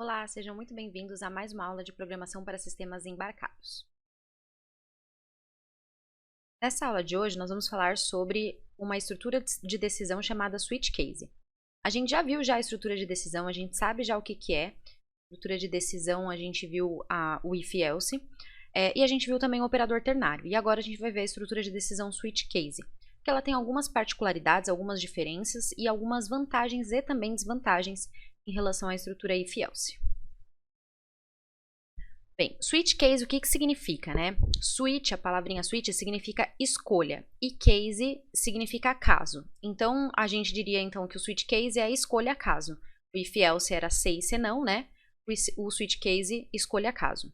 Olá, sejam muito bem-vindos a mais uma aula de programação para sistemas embarcados. Nessa aula de hoje, nós vamos falar sobre uma estrutura de decisão chamada switch case. A gente já viu a estrutura de decisão, a gente sabe já o que é. Estrutura de decisão, a gente viu o if-else, e a gente viu também o operador ternário. E agora a gente vai ver a estrutura de decisão switch case, que ela tem algumas particularidades, algumas diferenças e algumas vantagens e também desvantagens em relação à estrutura if-else. Bem, switch case, o que significa, né? Switch, a palavrinha switch significa escolha e case significa caso. Então, a gente diria então que o switch case é a escolha caso. O if else era se e se não, né? O switch case, escolha caso.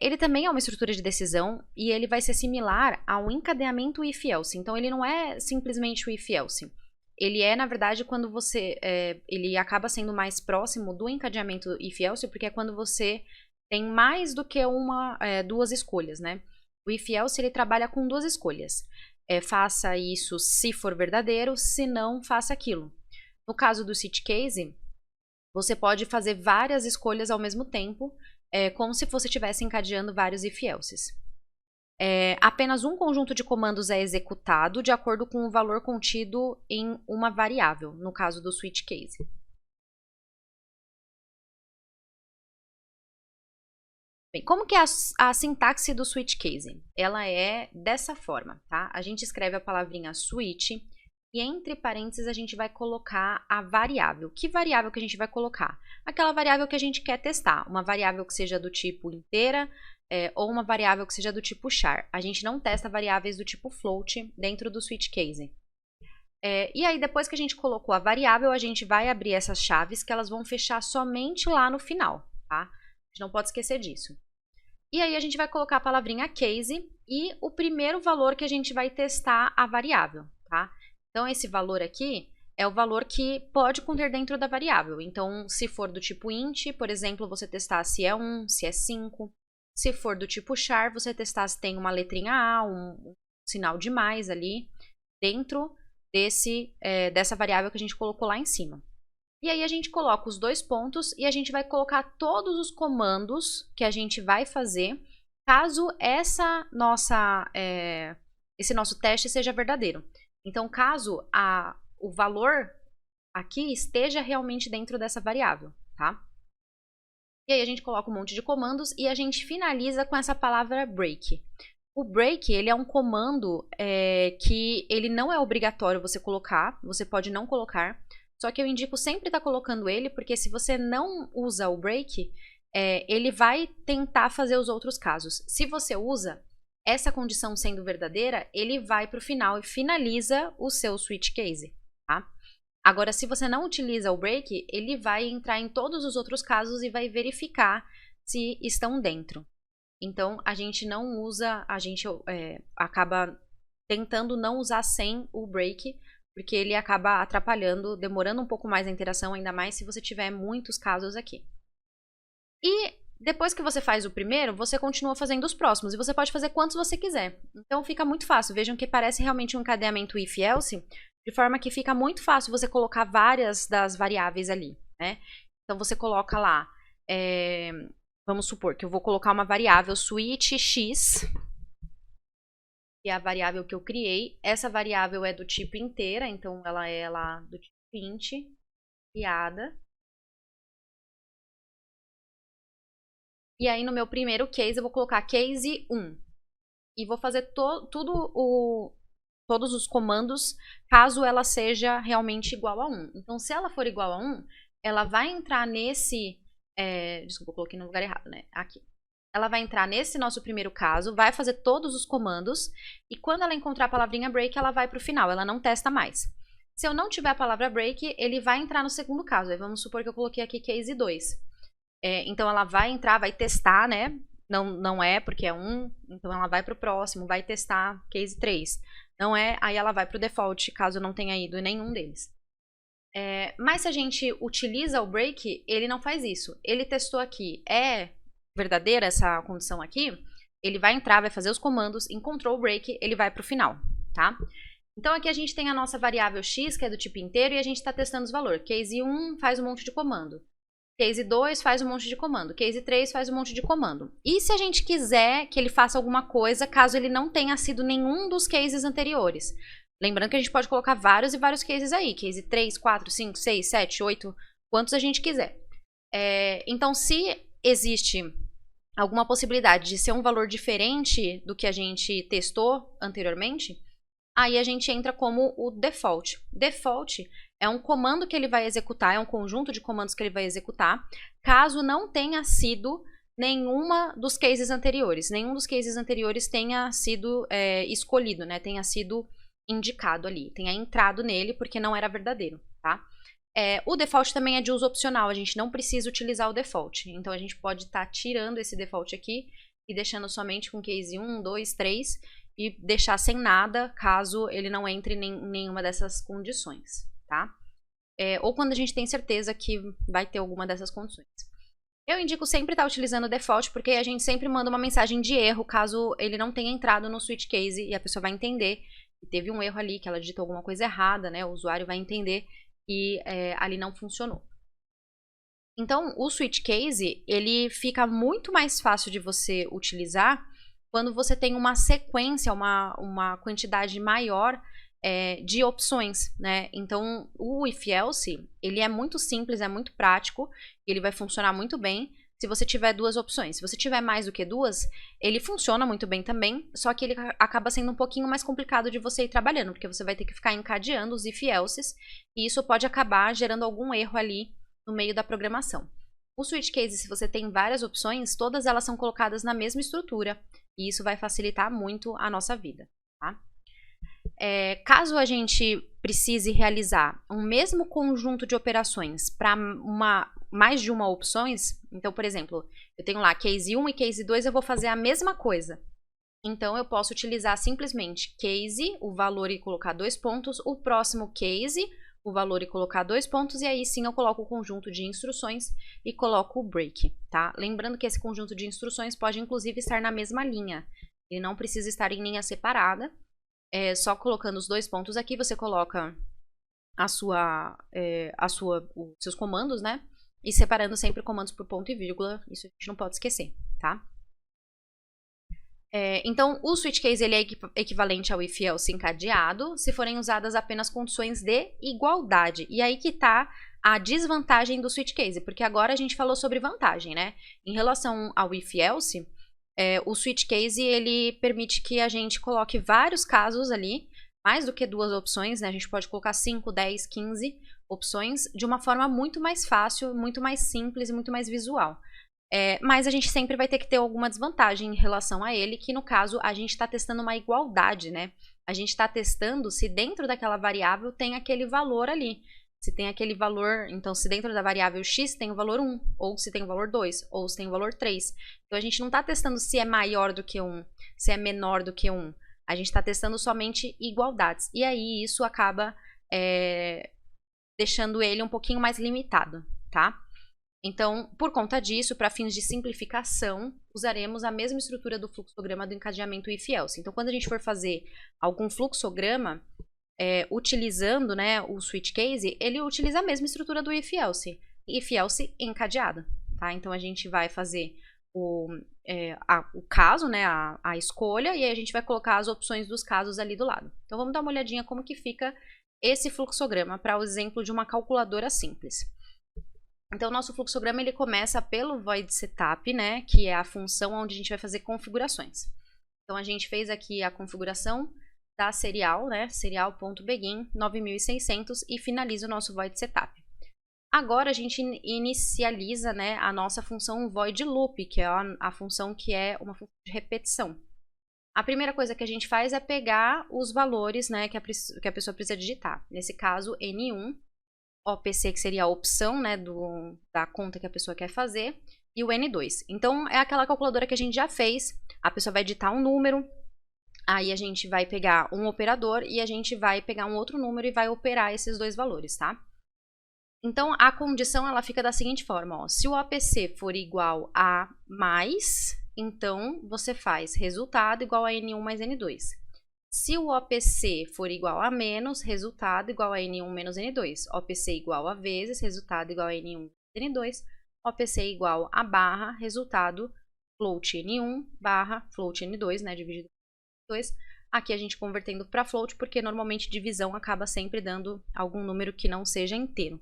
Ele também é uma estrutura de decisão e ele vai ser similar ao encadeamento if else. Então, ele não é simplesmente o if else. Ele é, na verdade, quando você... ele acaba sendo mais próximo do encadeamento if else, porque é quando você tem mais do que duas escolhas, né? O if-else ele trabalha com duas escolhas. Faça isso se for verdadeiro, se não, faça aquilo. No caso do switch case, você pode fazer várias escolhas ao mesmo tempo, como se você estivesse encadeando vários if-elses. Apenas um conjunto de comandos é executado de acordo com o valor contido em uma variável, no caso do switch case. Bem, como que é a sintaxe do switch case? Ela é dessa forma, tá? A gente escreve a palavrinha switch e entre parênteses a gente vai colocar a variável. Que variável que a gente vai colocar? Aquela variável que a gente quer testar. Uma variável que seja do tipo inteira ou uma variável que seja do tipo char. A gente não testa variáveis do tipo float dentro do switch case. E aí, depois que a gente colocou a variável, a gente vai abrir essas chaves que elas vão fechar somente lá no final, tá? A gente não pode esquecer disso. E aí a gente vai colocar a palavrinha case e o primeiro valor que a gente vai testar a variável, tá? Então, esse valor aqui é o valor que pode conter dentro da variável. Então, se for do tipo int, por exemplo, você testar se é 1, se é 5. Se for do tipo char, você testar se tem uma letrinha A, um sinal de mais ali dentro dessa variável que a gente colocou lá em cima. E aí a gente coloca os dois pontos e a gente vai colocar todos os comandos que a gente vai fazer caso esse nosso teste seja verdadeiro. Então, caso o valor aqui esteja realmente dentro dessa variável, tá? E aí a gente coloca um monte de comandos e a gente finaliza com essa palavra break. O break, ele é um comando que ele não é obrigatório você colocar, você pode não colocar. Só que eu indico sempre estar colocando ele, porque se você não usa o break, ele vai tentar fazer os outros casos. Se você usa, essa condição sendo verdadeira, ele vai para o final e finaliza o seu switch case, tá? Agora, se você não utiliza o break, ele vai entrar em todos os outros casos e vai verificar se estão dentro. Então, a gente não usa, a gente acaba tentando não usar sem o break, porque ele acaba atrapalhando, demorando um pouco mais a interação, ainda mais se você tiver muitos casos aqui. E depois que você faz o primeiro, você continua fazendo os próximos, e você pode fazer quantos você quiser. Então fica muito fácil, vejam que parece realmente um encadeamento if-else, de forma que fica muito fácil você colocar várias das variáveis ali, né? Então você coloca lá, vamos supor que eu vou colocar uma variável switch x, que é a variável que eu criei. Essa variável é do tipo inteira, então ela é lá do tipo int, criada. E aí no meu primeiro case eu vou colocar case 1. E vou fazer todos os comandos caso ela seja realmente igual a 1. Então se ela for igual a 1, ela vai entrar nesse... desculpa, eu coloquei no lugar errado, né? Aqui. Ela vai entrar nesse nosso primeiro caso, vai fazer todos os comandos, e quando ela encontrar a palavrinha break, ela vai para o final, ela não testa mais. Se eu não tiver a palavra break, ele vai entrar no segundo caso. Aí vamos supor que eu coloquei aqui case 2. Então ela vai entrar, vai testar, né? Não é, porque é 1, então ela vai para o próximo, vai testar case 3. Não é, aí ela vai para o default, caso não tenha ido em nenhum deles. Mas se a gente utiliza o break, ele não faz isso. Ele testou aqui, verdadeira essa condição aqui, ele vai entrar, vai fazer os comandos, encontrou o break, ele vai para o final, tá? Então aqui a gente tem a nossa variável x, que é do tipo inteiro, e a gente está testando os valores. Case 1 faz um monte de comando. Case 2 faz um monte de comando. Case 3 faz um monte de comando. E se a gente quiser que ele faça alguma coisa, caso ele não tenha sido nenhum dos cases anteriores? Lembrando que a gente pode colocar vários e vários cases aí. Case 3, 4, 5, 6, 7, 8, quantos a gente quiser. Então, se existe alguma possibilidade de ser um valor diferente do que a gente testou anteriormente, aí a gente entra como o default. Default é um comando que ele vai executar, é um conjunto de comandos que ele vai executar, caso não tenha sido nenhuma dos cases anteriores. Nenhum dos cases anteriores tenha sido escolhido, né? Tenha sido indicado ali, tenha entrado nele porque não era verdadeiro, tá? O default também é de uso opcional, a gente não precisa utilizar o default. Então a gente pode estar tirando esse default aqui e deixando somente com case 1, 2, 3 e deixar sem nada caso ele não entre em nenhuma dessas condições, tá? Ou quando a gente tem certeza que vai ter alguma dessas condições. Eu indico sempre estar utilizando o default porque a gente sempre manda uma mensagem de erro caso ele não tenha entrado no switch case e a pessoa vai entender que teve um erro ali, que ela digitou alguma coisa errada, né? O usuário vai entender que ali não funcionou. Então, o switch case, ele fica muito mais fácil de você utilizar quando você tem uma sequência, uma quantidade maior de opções, né? Então, o if-else, ele é muito simples, é muito prático, ele vai funcionar muito bem se você tiver duas opções. Se você tiver mais do que duas, ele funciona muito bem também, só que ele acaba sendo um pouquinho mais complicado de você ir trabalhando, porque você vai ter que ficar encadeando os if-elses, e isso pode acabar gerando algum erro ali no meio da programação. O switch case, se você tem várias opções, todas elas são colocadas na mesma estrutura, e isso vai facilitar muito a nossa vida, tá? Caso a gente precise realizar um mesmo conjunto de operações para mais de uma opções, então, por exemplo, eu tenho lá case 1 e case 2, eu vou fazer a mesma coisa. Então, eu posso utilizar simplesmente case, o valor e colocar 2 pontos, o próximo case, o valor e colocar 2 pontos, e aí sim eu coloco o conjunto de instruções e coloco o break, tá? Lembrando que esse conjunto de instruções pode inclusive estar na mesma linha, ele não precisa estar em linha separada. Só colocando os 2 pontos aqui, você coloca os seus comandos, né? E separando sempre comandos por ponto e vírgula, isso a gente não pode esquecer, tá? Então, o switch case ele é equivalente ao if-else encadeado, se forem usadas apenas condições de igualdade. E aí que tá a desvantagem do switch case, porque agora a gente falou sobre vantagem, né? Em relação ao if-else, o switch case ele permite que a gente coloque vários casos ali, mais do que duas opções, né? A gente pode colocar 5, 10, 15 opções de uma forma muito mais fácil, muito mais simples e muito mais visual. Mas a gente sempre vai ter que ter alguma desvantagem em relação a ele, que no caso a gente está testando uma igualdade, né? A gente está testando se dentro daquela variável tem aquele valor ali. Se tem aquele valor, então se dentro da variável x tem o valor 1, ou se tem o valor 2, ou se tem o valor 3. Então a gente não está testando se é maior do que 1, se é menor do que 1. A gente está testando somente igualdades. E aí isso acaba deixando ele um pouquinho mais limitado, tá? Então, por conta disso, para fins de simplificação, usaremos a mesma estrutura do fluxograma do encadeamento if-else. Então, quando a gente for fazer algum fluxograma, utilizando, né, o switch case, ele utiliza a mesma estrutura do if-else encadeado, tá? Então, a gente vai fazer o caso, né, a escolha, e aí a gente vai colocar as opções dos casos ali do lado. Então, vamos dar uma olhadinha como que fica esse fluxograma para o exemplo de uma calculadora simples. Então, o nosso fluxograma ele começa pelo void setup, né, que é a função onde a gente vai fazer configurações. Então, a gente fez aqui a configuração da serial, né, serial.begin 9600 e finaliza o nosso void setup. Agora, a gente inicializa, né, a nossa função void loop, que é a função que é uma função de repetição. A primeira coisa que a gente faz é pegar os valores, né, que a pessoa precisa digitar. Nesse caso, N1, OPC, que seria a opção, né, da conta que a pessoa quer fazer, e o N2. Então, é aquela calculadora que a gente já fez, a pessoa vai digitar um número, aí a gente vai pegar um operador e a gente vai pegar um outro número e vai operar esses dois valores, tá? Então, a condição, ela fica da seguinte forma, ó, se o OPC for igual a mais, então você faz resultado igual a N1 mais N2. Se o OPC for igual a menos, resultado igual a N1 menos N2. OPC igual a vezes, resultado igual a N1 menos N2. OPC igual a barra, resultado, float N1 barra float N2, né, dividido por 2. Aqui a gente convertendo para float, porque normalmente divisão acaba sempre dando algum número que não seja inteiro.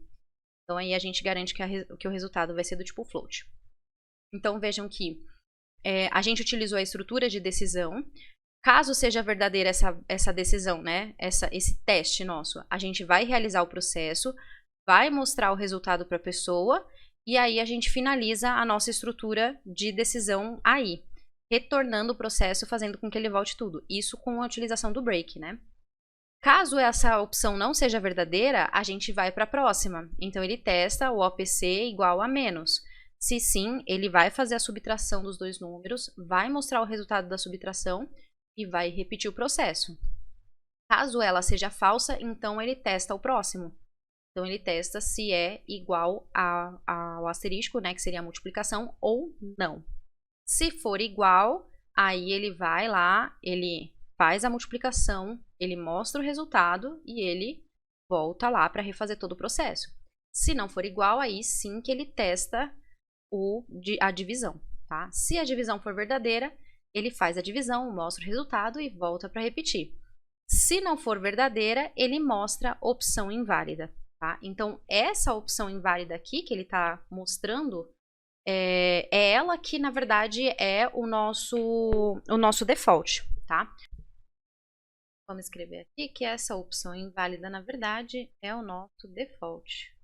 Então aí a gente garante que o resultado vai ser do tipo float. Então vejam que a gente utilizou a estrutura de decisão. Caso seja verdadeira essa decisão, né, esse teste nosso, a gente vai realizar o processo, vai mostrar o resultado para a pessoa, e aí a gente finaliza a nossa estrutura de decisão aí, retornando o processo, fazendo com que ele volte tudo. Isso com a utilização do break, né? Caso essa opção não seja verdadeira, a gente vai para a próxima. Então ele testa o OPC igual a menos. Se sim, ele vai fazer a subtração dos dois números, vai mostrar o resultado da subtração e vai repetir o processo. Caso ela seja falsa, então ele testa o próximo. Então ele testa se é igual ao asterisco, né, que seria a multiplicação, ou não. Se for igual, aí ele vai lá, ele faz a multiplicação, ele mostra o resultado e ele volta lá para refazer todo o processo. Se não for igual, aí sim que ele testa a divisão, tá? Se a divisão for verdadeira, ele faz a divisão, mostra o resultado e volta para repetir. Se não for verdadeira, ele mostra opção inválida. Tá? Então, essa opção inválida aqui que ele está mostrando é ela que, na verdade, é o nosso default. Tá? Vamos escrever aqui que essa opção inválida, na verdade, é o nosso default.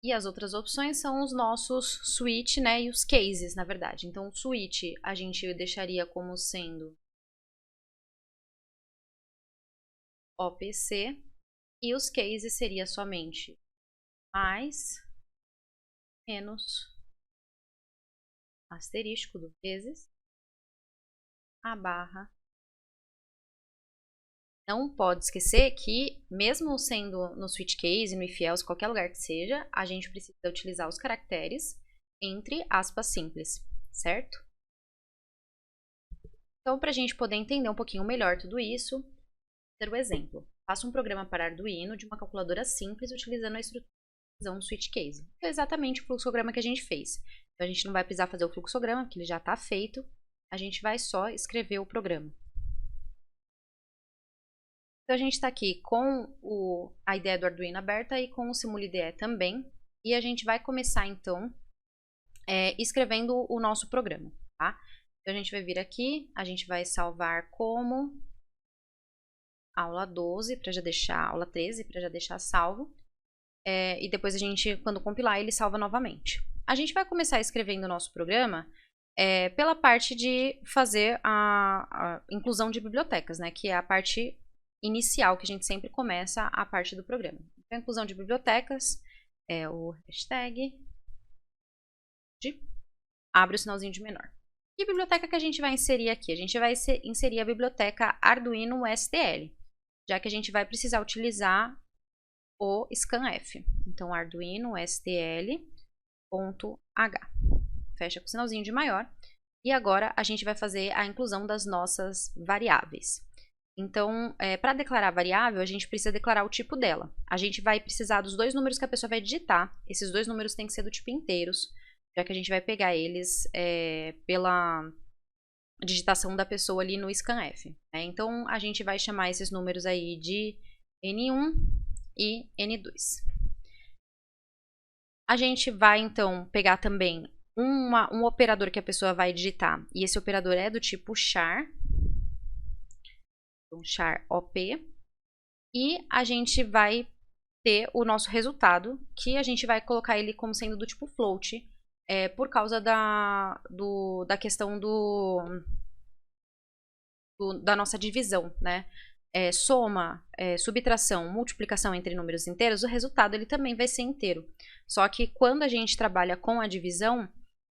E as outras opções são os nossos switch, né, e os cases, na verdade. Então, o switch a gente deixaria como sendo OPC, e os cases seria somente mais, menos, asterisco do vezes, a barra. Não pode esquecer que, mesmo sendo no switch case, no if else, qualquer lugar que seja, a gente precisa utilizar os caracteres entre aspas simples, certo? Então, para a gente poder entender um pouquinho melhor tudo isso, o exemplo. Faça um programa para Arduino de uma calculadora simples utilizando a estrutura do switch case. É exatamente o fluxograma que a gente fez. Então, a gente não vai precisar fazer o fluxograma, porque ele já está feito. A gente vai só escrever o programa. Então, a gente está aqui com a ideia do Arduino aberta e com o SimuliDE também. E a gente vai começar, então, escrevendo o nosso programa. Tá? Então, a gente vai vir aqui, a gente vai salvar como aula 12, para já deixar, aula 13, para já deixar salvo. E depois a gente, quando compilar, ele salva novamente. A gente vai começar escrevendo o nosso programa pela parte de fazer a inclusão de bibliotecas, né? Que é a parte inicial, que a gente sempre começa a parte do programa. Então, a inclusão de bibliotecas é o hashtag abre o sinalzinho de menor. Que biblioteca que a gente vai inserir aqui? A gente vai inserir a biblioteca Arduino STL, já que a gente vai precisar utilizar o scanf. Então, Arduino STL.h. Fecha com o sinalzinho de maior. E agora a gente vai fazer a inclusão das nossas variáveis. Então, para declarar a variável, a gente precisa declarar o tipo dela. A gente vai precisar dos dois números que a pessoa vai digitar. Esses dois números têm que ser do tipo inteiros, já que a gente vai pegar eles pela digitação da pessoa ali no scanf. Né? Então, a gente vai chamar esses números aí de N1 e N2. A gente vai, então, pegar também um operador que a pessoa vai digitar, e esse operador é do tipo char, então, char OP, e a gente vai ter o nosso resultado, que a gente vai colocar ele como sendo do tipo float, por causa da questão da nossa divisão, né? Soma, subtração, multiplicação entre números inteiros, o resultado ele também vai ser inteiro. Só que quando a gente trabalha com a divisão,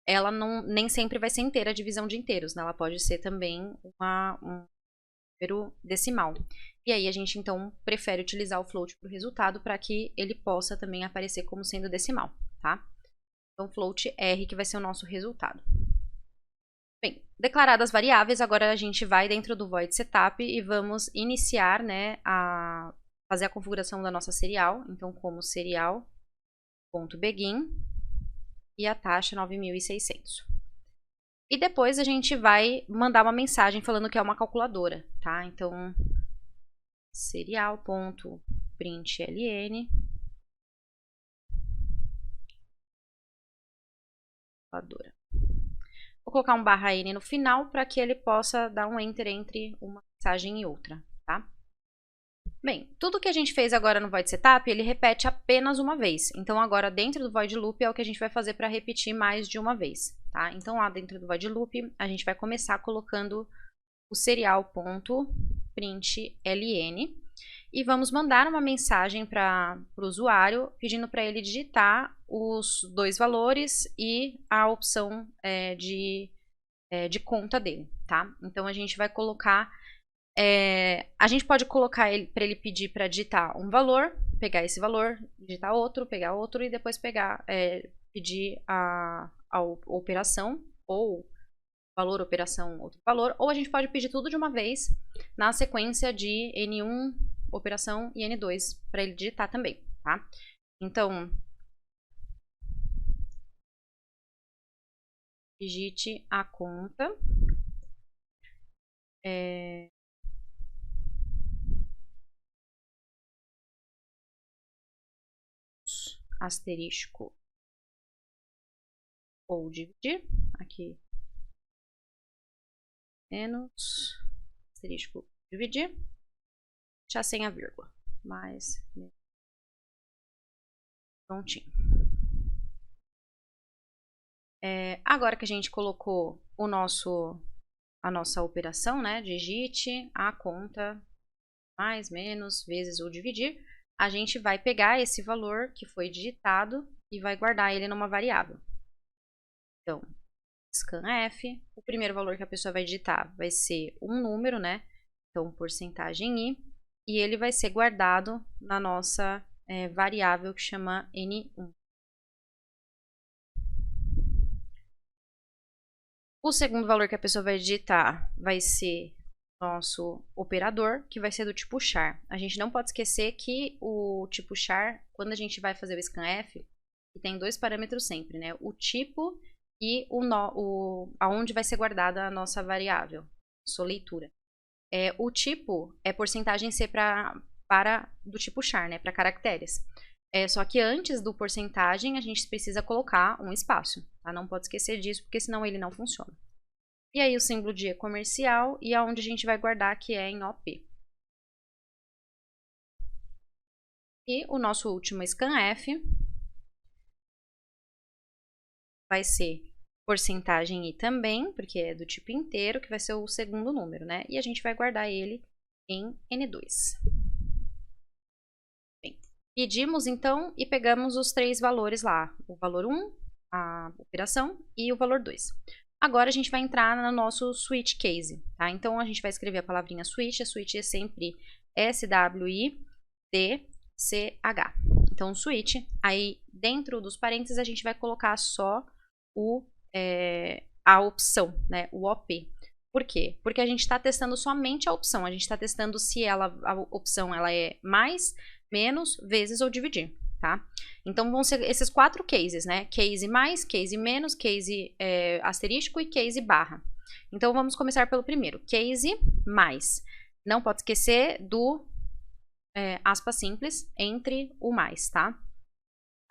ela nem sempre vai ser inteira a divisão de inteiros, né? Ela pode ser também um número decimal. E aí a gente então prefere utilizar o float para o resultado para que ele possa também aparecer como sendo decimal, tá? Então float R que vai ser o nosso resultado. Bem, declaradas as variáveis, agora a gente vai dentro do void setup e vamos iniciar, né, fazer a configuração da nossa serial. Então, como serial.begin e a taxa 9.600. E depois a gente vai mandar uma mensagem falando que é uma calculadora, tá? Então, serial.println calculadora. Vou colocar um /n no final para que ele possa dar um enter entre uma mensagem e outra, tá? Bem, tudo que a gente fez agora no void setup, ele repete apenas uma vez. Então, agora dentro do void loop é o que a gente vai fazer para repetir mais de uma vez, tá? Então, lá dentro do void loop, a gente vai começar colocando o serial.println e vamos mandar uma mensagem para o usuário pedindo para ele digitar os dois valores e a opção de conta dele, tá? Então, a gente vai colocar... a gente pode colocar para ele pedir para digitar um valor, pegar esse valor, digitar outro, pegar outro e depois pedir a operação, ou valor, operação, outro valor, ou a gente pode pedir tudo de uma vez na sequência de N1, operação e N2 para ele digitar também, tá? Então, digite a conta. Asterisco ou dividir, aqui menos, asterisco, dividir, já sem a vírgula, mais, prontinho. Agora que a gente colocou a nossa operação, né, digite a conta mais, menos, vezes ou dividir, a gente vai pegar esse valor que foi digitado e vai guardar ele numa variável. Então, scanf, o primeiro valor que a pessoa vai digitar vai ser um número, né? Então, porcentagem i, e ele vai ser guardado na nossa variável que chama N1. O segundo valor que a pessoa vai digitar vai ser nosso operador, que vai ser do tipo char. A gente não pode esquecer que o tipo char, quando a gente vai fazer o scanf, tem dois parâmetros sempre, né? O tipo e aonde vai ser guardada a nossa variável, sua leitura. O tipo é porcentagem C do tipo char, né? Para caracteres. Só que antes do porcentagem, a gente precisa colocar um espaço, tá? Não pode esquecer disso, porque senão ele não funciona. E aí o símbolo de comercial e aonde a gente vai guardar, que é em OP. E o nosso último scanf vai ser porcentagem i também, porque é do tipo inteiro, que vai ser o segundo número, né? E a gente vai guardar ele em N2. Bem, pedimos então e pegamos os três valores lá, o valor 1, a operação e o valor 2. Agora a gente vai entrar no nosso switch case, tá? Então a gente vai escrever a palavrinha switch, a switch é sempre SWITCH. Então switch, aí dentro dos parênteses a gente vai colocar só a opção, né? O OP. Por quê? Porque a gente está testando somente a opção, a gente está testando se a opção ela é mais, menos, vezes ou dividir. Tá? Então vão ser esses 4 cases, né? Case mais, case menos, case asterisco e case barra. Então vamos começar pelo primeiro, case mais. Não pode esquecer do aspas simples entre o mais, tá?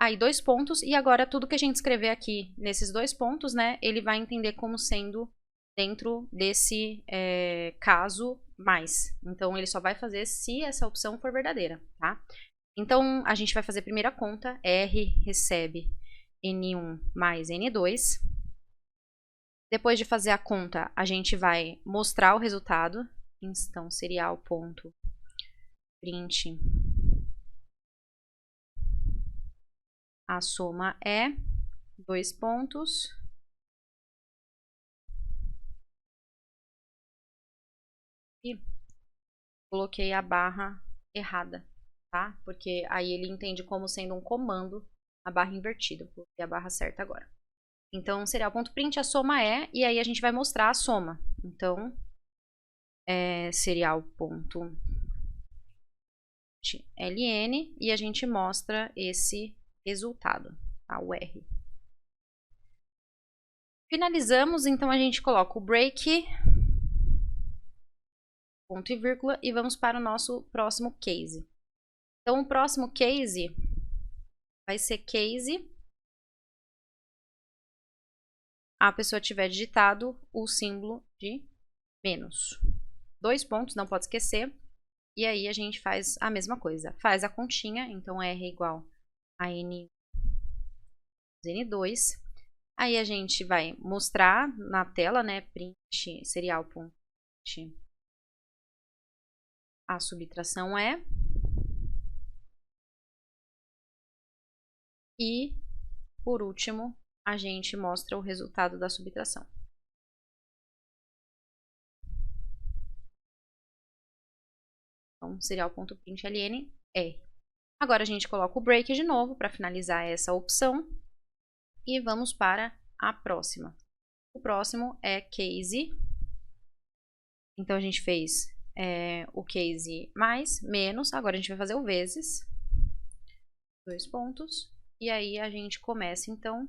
Aí 2 pontos e agora tudo que a gente escrever aqui nesses 2 pontos, né? Ele vai entender como sendo dentro desse caso mais. Então ele só vai fazer se essa opção for verdadeira, tá? Então, a gente vai fazer a primeira conta, R recebe N1 mais N2. Depois de fazer a conta, a gente vai mostrar o resultado. Então, serial.print a soma é 2 pontos. E coloquei a barra errada. Tá? Porque aí ele entende como sendo um comando a barra invertida, porque a barra certa agora. Então, serial.print a soma é, e aí a gente vai mostrar a soma. Então, serial.print ln e a gente mostra esse resultado, tá? O R. Finalizamos, então a gente coloca o break, ponto e vírgula, e vamos para o nosso próximo case. Então, o próximo case vai ser case a pessoa tiver digitado o símbolo de menos. 2 pontos, não pode esquecer. E aí a gente faz a mesma coisa. Faz a continha, então R igual a N, N2. Aí a gente vai mostrar na tela, né, print serial.print. A subtração é. E, por último, a gente mostra o resultado da subtração. Então, serial.println R. Agora a gente coloca o break de novo para finalizar essa opção. E vamos para a próxima. O próximo é case. Então a gente fez o case mais, menos. Agora a gente vai fazer o vezes. 2 pontos. E aí a gente começa então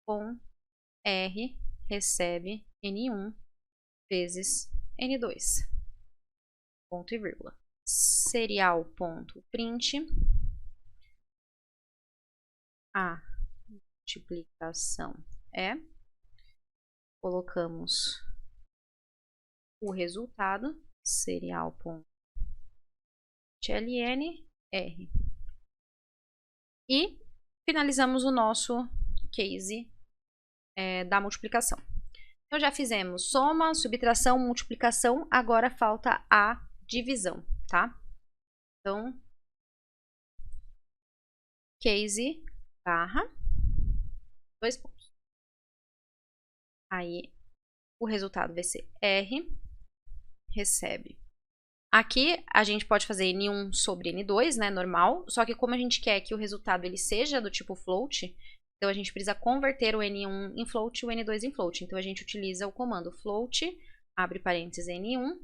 com R recebe N1 vezes N2. Ponto e vírgula. Serial.print. A multiplicação é. Colocamos o resultado, serial.ln R. E finalizamos o nosso case da multiplicação. Então, já fizemos soma, subtração, multiplicação, agora falta a divisão, tá? Então, case barra 2 pontos. Aí, o resultado vai ser R recebe. Aqui, a gente pode fazer N1 sobre N2, né, normal, só que como a gente quer que o resultado ele seja do tipo float, então a gente precisa converter o N1 em float e o N2 em float. Então a gente utiliza o comando float, abre parênteses N1,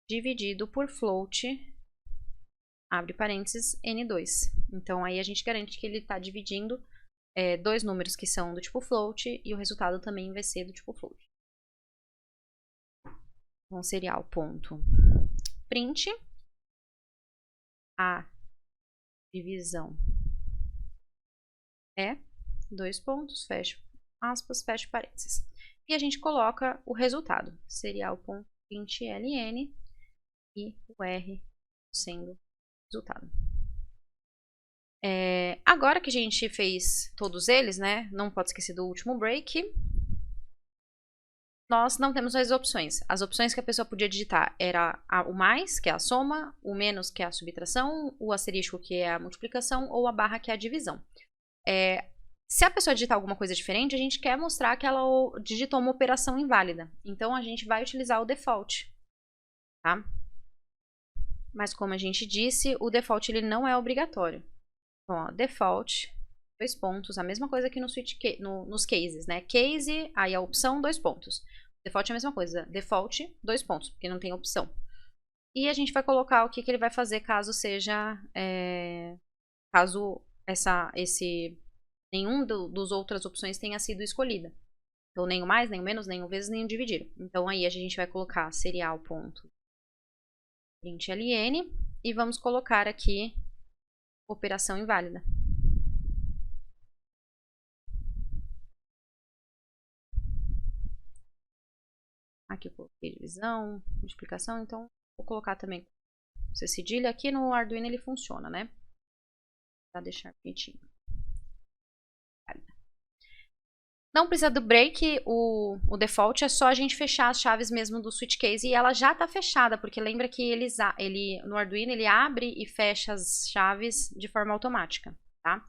dividido por float, abre parênteses N2. Então aí a gente garante que ele está dividindo dois números que são do tipo float e o resultado também vai ser do tipo float. Então, serial.print a divisão é 2 pontos, fecha aspas, fecha parênteses. E a gente coloca o resultado, serial.println e o R sendo o resultado. Agora que a gente fez todos eles, né, não pode esquecer do último break, nós não temos as opções. As opções que a pessoa podia digitar era o mais, que é a soma, o menos, que é a subtração, o asterisco, que é a multiplicação, ou a barra, que é a divisão. Se a pessoa digitar alguma coisa diferente, a gente quer mostrar que ela digitou uma operação inválida. Então, a gente vai utilizar o default, tá? Mas, como a gente disse, o default ele não é obrigatório. Então, ó, default, 2 pontos, a mesma coisa que nos cases, né? Case, aí a opção, 2 pontos. Default é a mesma coisa, default, 2 pontos, porque não tem opção. E a gente vai colocar o que ele vai fazer caso seja, caso nenhum dos outras opções tenha sido escolhida. Então, nem o mais, nem o menos, nem o vezes, nem o dividir. Então, aí a gente vai colocar serial.println e vamos colocar aqui operação inválida. Aqui eu coloquei divisão, multiplicação, então vou colocar também C cedilha. Aqui no Arduino ele funciona, né? Para deixar bonitinho. Não precisa do break, o default é só a gente fechar as chaves mesmo do switch case e ela já está fechada, porque lembra que no Arduino ele abre e fecha as chaves de forma automática, tá?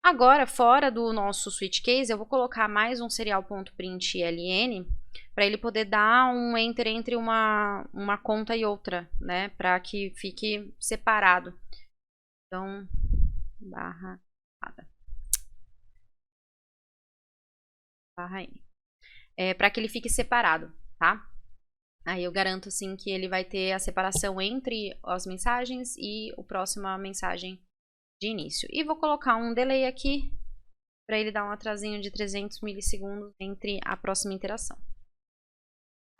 Agora, fora do nosso switch case, eu vou colocar mais um serial.println para ele poder dar um enter entre uma conta e outra, né? Para que fique separado. Então, barra N. Para que ele fique separado, tá? Aí eu garanto, sim, que ele vai ter a separação entre as mensagens e a próxima mensagem de início. E vou colocar um delay aqui, para ele dar um atrasinho de 300 milissegundos entre a próxima interação.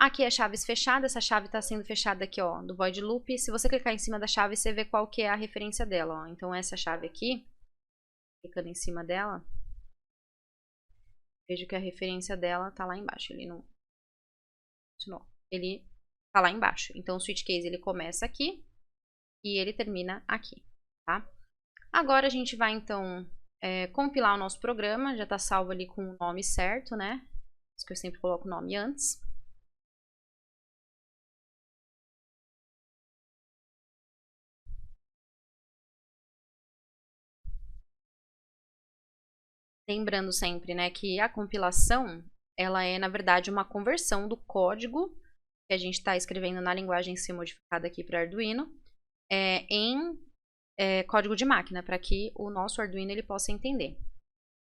Aqui é chaves fechadas, essa chave está sendo fechada aqui, ó, do void loop. Se você clicar em cima da chave, você vê qual que é a referência dela, ó. Então essa chave aqui, clicando em cima dela, vejo que a referência dela está lá embaixo. Ele não continuou. Ele está lá embaixo. Então o switch case ele começa aqui e ele termina aqui, tá? Agora a gente vai então compilar o nosso programa. Já está salvo ali com o nome certo, né? Por isso que eu sempre coloco o nome antes. Lembrando sempre, né, que a compilação, ela é, na verdade, uma conversão do código que a gente está escrevendo na linguagem C modificada aqui para Arduino em código de máquina, para que o nosso Arduino ele possa entender.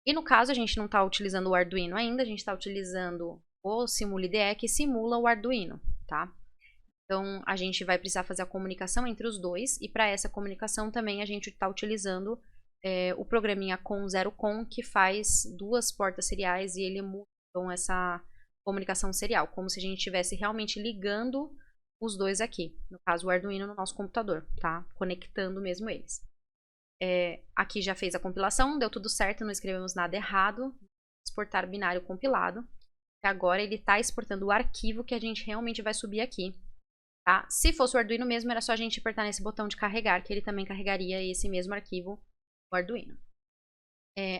E no caso, a gente não está utilizando o Arduino ainda, a gente está utilizando o SimulIDE que simula o Arduino, tá? Então, a gente vai precisar fazer a comunicação entre os dois, e para essa comunicação também a gente está utilizando o programinha com0com, que faz duas portas seriais e ele muda então, essa comunicação serial, como se a gente estivesse realmente ligando os dois aqui, no caso o Arduino no nosso computador, tá? Conectando mesmo eles. Aqui já fez a compilação, deu tudo certo, não escrevemos nada errado. Exportar binário compilado. E agora ele está exportando o arquivo que a gente realmente vai subir aqui. Tá? Se fosse o Arduino mesmo, era só a gente apertar nesse botão de carregar, que ele também carregaria esse mesmo arquivo, o Arduino.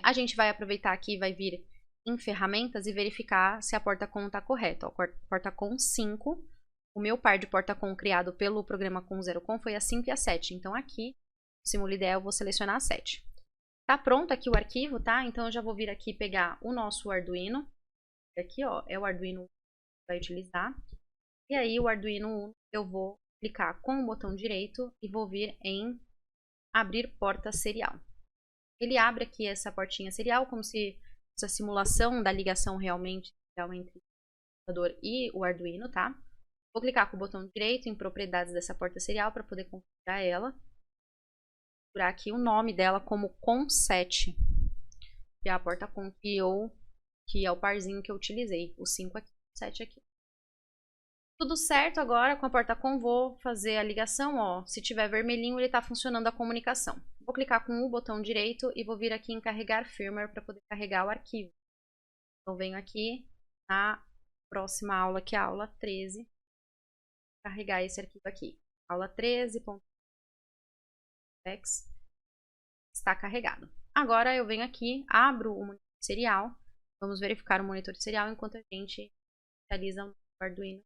A gente vai aproveitar aqui, vai vir em ferramentas e verificar se a porta-com está correta. Porta-com 5, o meu par de porta-com criado pelo programa com0com foi a 5 e a 7. Então aqui, no SimulIDE, eu vou selecionar a 7. Tá pronto aqui o arquivo, tá? Então eu já vou vir aqui pegar o nosso Arduino. Aqui, ó, é o Arduino que vai utilizar. E aí o Arduino Uno eu vou clicar com o botão direito e vou vir em abrir porta serial. Ele abre aqui essa portinha serial como se fosse a simulação da ligação realmente entre o computador e o Arduino, tá? Vou clicar com o botão direito em propriedades dessa porta serial para poder configurar ela. Vou configurar aqui o nome dela como COM7, que é a porta com que é o parzinho que eu utilizei, o 5 aqui, o 7 aqui. Tudo certo agora com a porta com, vou fazer a ligação, ó. Se tiver vermelhinho, ele está funcionando a comunicação. Vou clicar com o botão direito e vou vir aqui em carregar firmware para poder carregar o arquivo. Então venho aqui na próxima aula, que é a aula 13, carregar esse arquivo aqui. Aula 13.x está carregado. Agora eu venho aqui, abro o monitor serial. Vamos verificar o monitor serial enquanto a gente realiza o Arduino.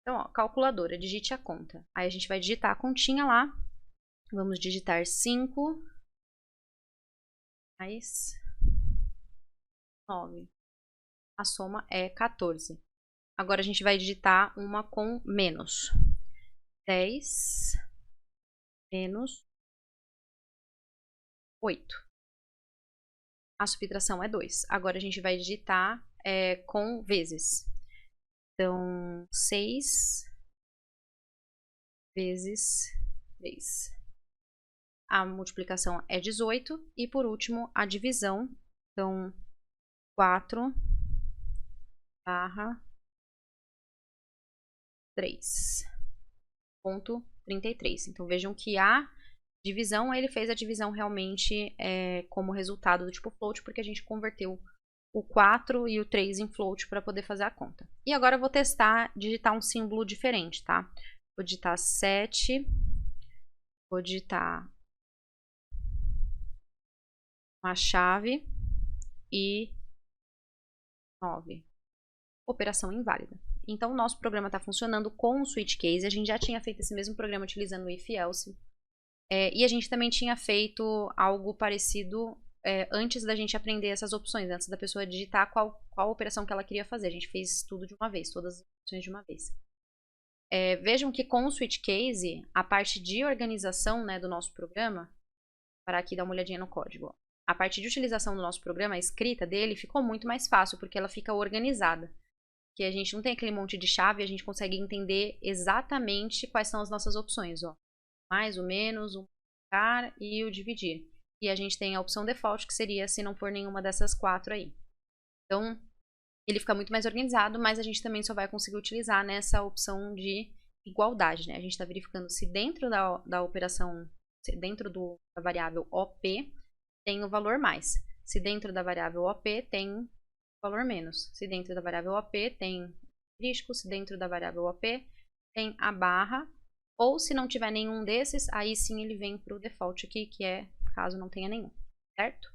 Então, ó, calculadora, digite a conta. Aí a gente vai digitar a continha lá. Vamos digitar 5 mais 9. A soma é 14. Agora a gente vai digitar uma com menos. 10 menos 8. A subtração é 2. Agora a gente vai digitar com vezes. Então, 6 vezes 3. A multiplicação é 18. E, por último, a divisão. Então, 4 barra 3.33. Então, vejam que a divisão, ele fez a divisão realmente como resultado do tipo float, porque a gente converteu o 4 e o 3 em float para poder fazer a conta. E agora eu vou testar digitar um símbolo diferente, tá? Vou digitar 7, vou digitar uma chave e 9. Operação inválida. Então o nosso programa está funcionando com o switch case. A gente já tinha feito esse mesmo programa utilizando o if else. E a gente também tinha feito algo parecido antes da gente aprender essas opções, antes da pessoa digitar qual operação que ela queria fazer. A gente fez tudo de uma vez, todas as opções de uma vez. Vejam que com o switch case, a parte de organização, né, do nosso programa, para aqui dar uma olhadinha no código, ó. A parte de utilização do nosso programa, a escrita dele ficou muito mais fácil, porque ela fica organizada. que a gente não tem aquele monte de chave, a gente consegue entender exatamente quais são as nossas opções, ó. Mais, o menos, o multiplicar e o dividir. E a gente tem a opção default, que seria se não for nenhuma dessas 4 aí. Então, ele fica muito mais organizado, mas a gente também só vai conseguir utilizar nessa opção de igualdade, né? A gente está verificando se dentro da operação, dentro da variável OP, tem o valor mais. Se dentro da variável OP tem o valor menos. Se dentro da variável OP tem asterisco, se dentro da variável OP tem a barra, ou se não tiver nenhum desses, aí sim ele vem para o default aqui, que é caso não tenha nenhum, certo?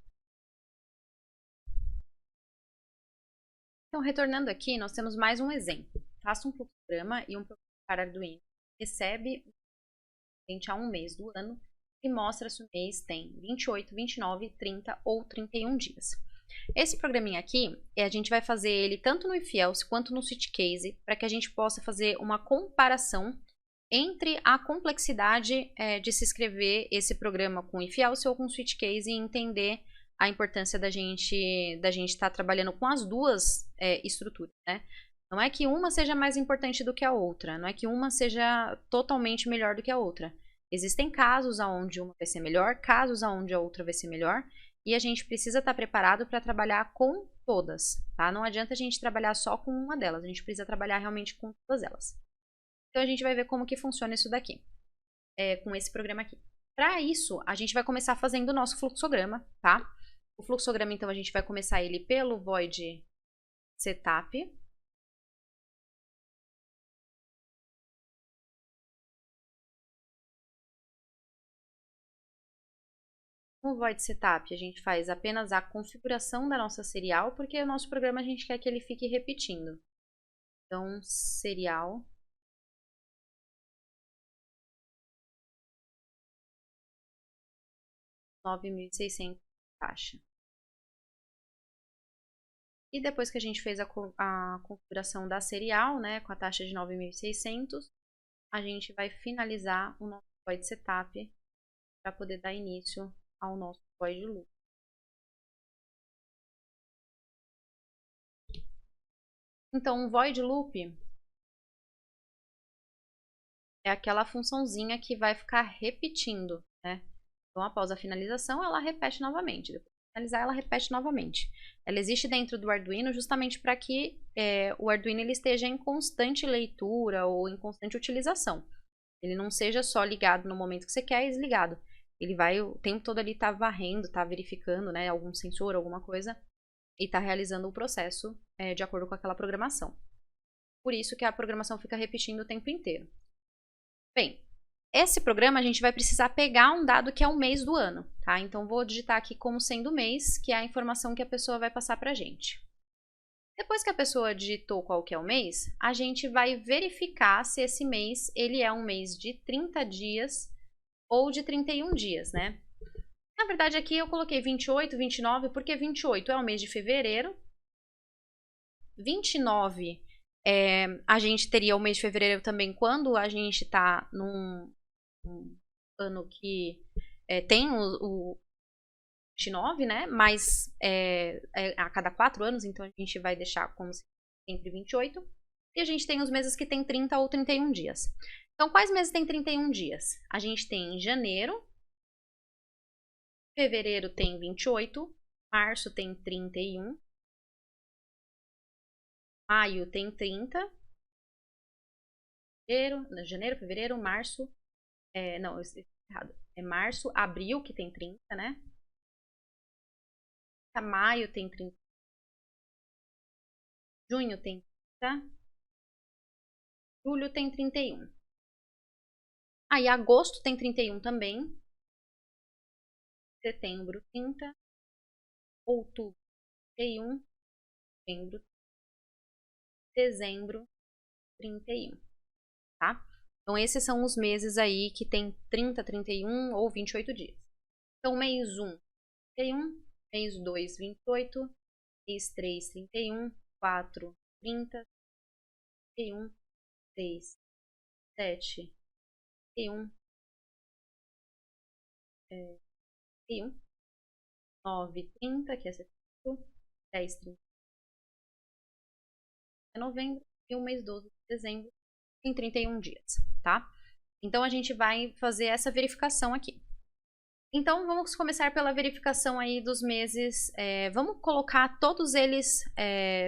Então, retornando aqui, nós temos mais um exemplo. Faça um fluxograma e um programa para Arduino. Recebe a um mês do ano e mostra se o mês tem 28, 29, 30 ou 31 dias. Esse programinha aqui, a gente vai fazer ele tanto no if else quanto no switch case, para que a gente possa fazer uma comparação entre a complexidade de se escrever esse programa com if else ou com switch case e entender a importância da gente estar trabalhando com as duas estruturas, né? Não é que uma seja mais importante do que a outra, não é que uma seja totalmente melhor do que a outra. Existem casos onde uma vai ser melhor, casos onde a outra vai ser melhor, e a gente precisa estar preparado para trabalhar com todas, tá? Não adianta a gente trabalhar só com uma delas, a gente precisa trabalhar realmente com todas elas. Então a gente vai ver como que funciona isso daqui, com esse programa aqui. Para isso, a gente vai começar fazendo o nosso fluxograma, tá? O fluxograma, então, a gente vai começar ele pelo void setup. No void setup, a gente faz apenas a configuração da nossa serial, porque o nosso programa a gente quer que ele fique repetindo. Então, serial. $9.600 taxa. E depois que a gente fez a configuração da serial, né, com a taxa de 9.600, a gente vai finalizar o nosso void setup para poder dar início ao nosso void loop. Então, um void loop é aquela funçãozinha que vai ficar repetindo, né? Então, após a finalização, ela repete novamente. Depois de finalizar, ela repete novamente. Ela existe dentro do Arduino justamente para que o Arduino ele esteja em constante leitura ou em constante utilização. Ele não seja só ligado no momento que você quer e desligado. Ele vai o tempo todo ali tá varrendo, tá verificando, né, algum sensor, alguma coisa, e tá realizando o processo de acordo com aquela programação. Por isso que a programação fica repetindo o tempo inteiro. Bem, esse programa a gente vai precisar pegar um dado que é o mês do ano, tá? Então vou digitar aqui como sendo mês, que é a informação que a pessoa vai passar pra gente. Depois que a pessoa digitou qual que é o mês, a gente vai verificar se esse mês ele é um mês de 30 dias ou de 31 dias, né? Na verdade aqui eu coloquei 28, 29, porque 28 é o mês de fevereiro, 29 a gente teria o mês de fevereiro também quando a gente está num ano que tem o 29, né? Mas a cada 4 anos, então a gente vai deixar como sempre 28. E a gente tem os meses que tem 30 ou 31 dias. Então, quais meses tem 31 dias? A gente tem janeiro, fevereiro tem 28, março tem 31, maio tem 30, janeiro, fevereiro, março, não, errado. É março, abril que tem 30, né? Maio tem 30, junho tem 30, julho tem 31. Aí agosto tem 31 também, setembro 30, outubro 31, novembro, dezembro 31, tá? Então esses são os meses aí que tem 30, 31 ou 28 dias. Então mês 1, 31, mês 2, 28, mês 3, 31, 4, 30, 31, 6, 7, 31, 31, 9, 30, que é setembro, 10, 30, novembro e o mês 12 de dezembro em 31 dias, tá? Então, a gente vai fazer essa verificação aqui. Então, vamos começar pela verificação aí dos meses. Vamos colocar todos eles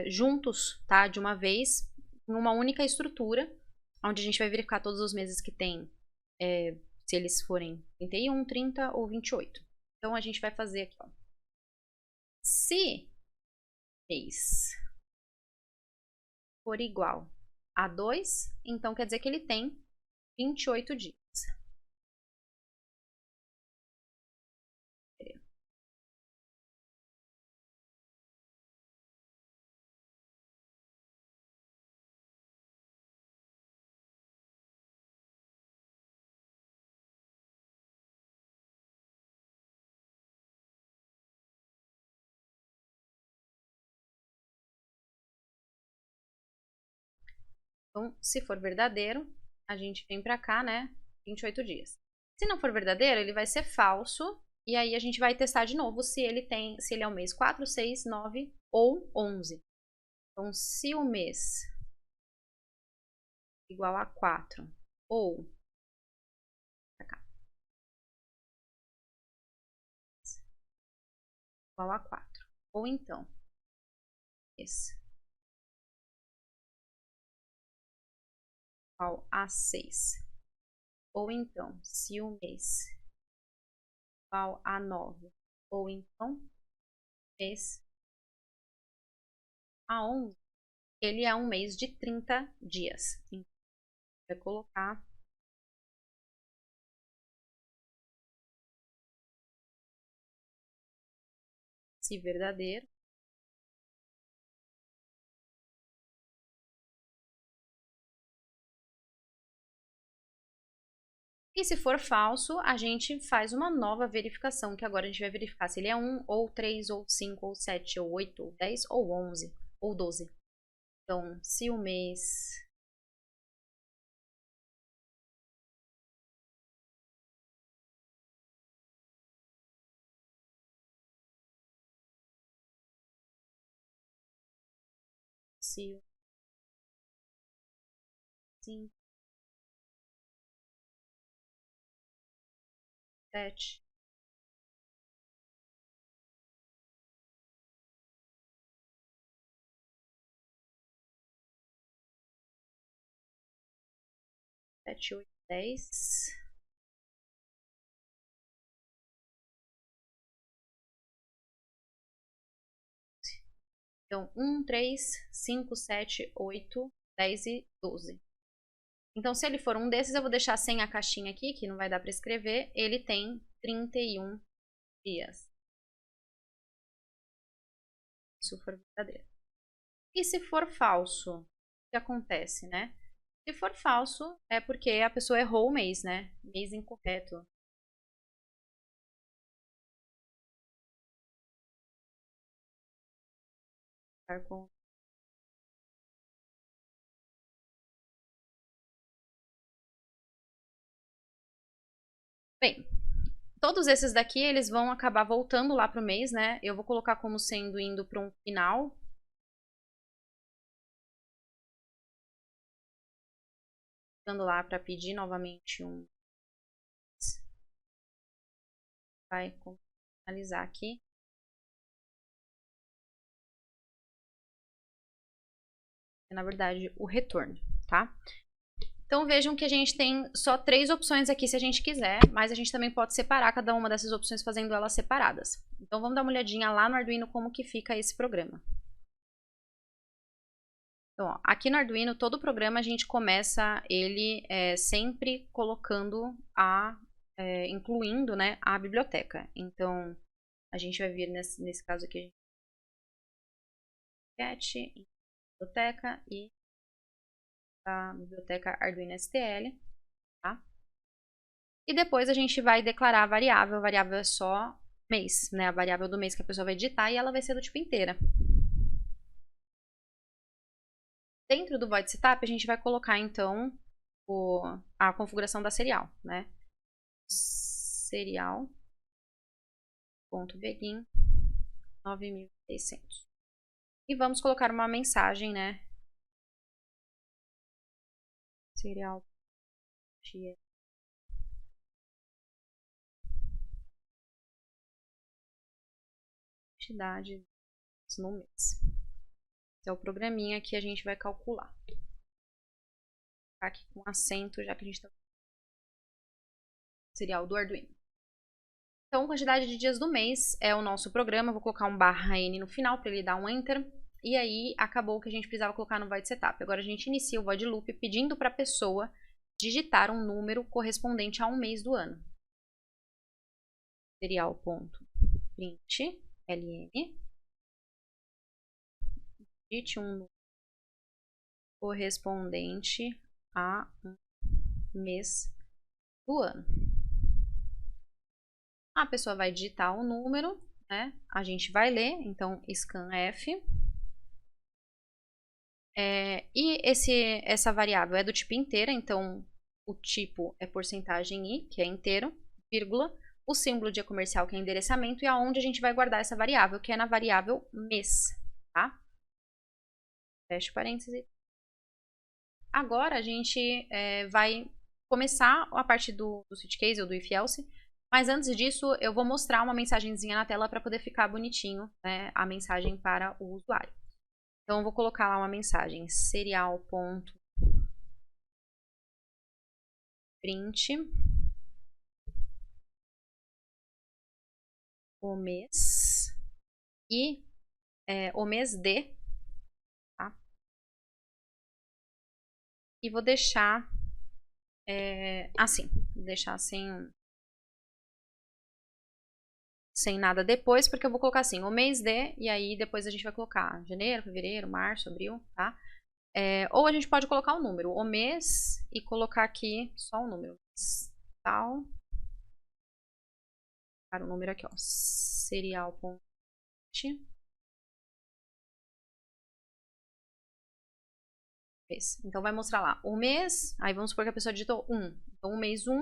juntos, tá? De uma vez, em uma única estrutura, onde a gente vai verificar todos os meses que tem, se eles forem 31, 30 ou 28. Então, a gente vai fazer aqui, ó. Se mês for igual a 2, então quer dizer que ele tem 28 dias. Então, se for verdadeiro, a gente vem pra cá, né? 28 dias. Se não for verdadeiro, ele vai ser falso. E aí a gente vai testar de novo se ele é o mês 4, 6, 9 ou 11. Então, se o mês igual a 4 ou igual a 4, ou então mês igual a 6, ou então se o mês igual a 9, ou então mês a 11, ele é um mês de 30 dias. Então, vai colocar se verdadeiro. E se for falso, a gente faz uma nova verificação, que agora a gente vai verificar se ele é 1, ou 3, ou 5, ou 7, ou 8, ou 10, ou 11, ou 12. Então, se o mês se o 5, 7, 7, 8, 10. Então, 1, 3, 5, 7, 8, 10 e 12. Então, se ele for um desses, eu vou deixar sem a caixinha aqui, que não vai dar para escrever. Ele tem 31 dias. Se for verdadeiro. E se for falso, o que acontece, né? Se for falso, é porque a pessoa errou o mês, né? Mês incorreto. Bem, todos esses daqui, eles vão acabar voltando lá pro mês, né? Eu vou colocar como sendo indo para um final. Voltando lá para pedir novamente um. Vai finalizar aqui. Na verdade, o retorno, tá? Então vejam que a gente tem só 3 opções aqui se a gente quiser, mas a gente também pode separar cada uma dessas opções fazendo elas separadas. Então vamos dar uma olhadinha lá no Arduino como que fica esse programa. Então, ó, aqui no Arduino, todo o programa a gente começa ele sempre colocando incluindo, né, a biblioteca. Então, a gente vai vir nesse caso aqui, biblioteca e a biblioteca Arduino STL, tá? E depois a gente vai declarar a variável é só mês, né? A variável do mês que a pessoa vai digitar e ela vai ser do tipo inteira. Dentro do void setup a gente vai colocar então a configuração da serial, né? Serial.begin 9600. E vamos colocar uma mensagem, né? serial quantidade no mês. Esse é o programinha que a gente vai calcular. Vou ficar aqui com acento, já que a gente está serial do Arduino. Então, quantidade de dias do mês é o nosso programa. Eu vou colocar um /n no final para ele dar um enter. E aí, acabou o que a gente precisava colocar no void setup. Agora a gente inicia o void loop pedindo para a pessoa digitar um número correspondente a um mês do ano. Serial.print ln. Digite um número correspondente a um mês do ano. A pessoa vai digitar o número, né? A gente vai ler, então scanf. E essa variável é do tipo inteira, então o tipo é porcentagem i, que é inteiro, vírgula, o símbolo de comercial, que é endereçamento, e aonde a gente vai guardar essa variável, que é na variável mês, tá? Fecha parênteses. Agora a gente vai começar a parte do switch case ou do if else, mas antes disso eu vou mostrar uma mensagenzinha na tela para poder ficar bonitinho, né, a mensagem para o usuário. Então eu vou colocar lá uma mensagem serial.print o mês e o mês de, tá? E vou deixar assim, vou deixar sem nada depois, porque eu vou colocar assim, o mês de, e aí depois a gente vai colocar janeiro, fevereiro, março, abril, tá? Ou a gente pode colocar o número, o mês, e colocar aqui só o número. Tal. Para o número aqui, ó. Serial.print. Então vai mostrar lá o mês, aí vamos supor que a pessoa digitou 1. Então o mês 1,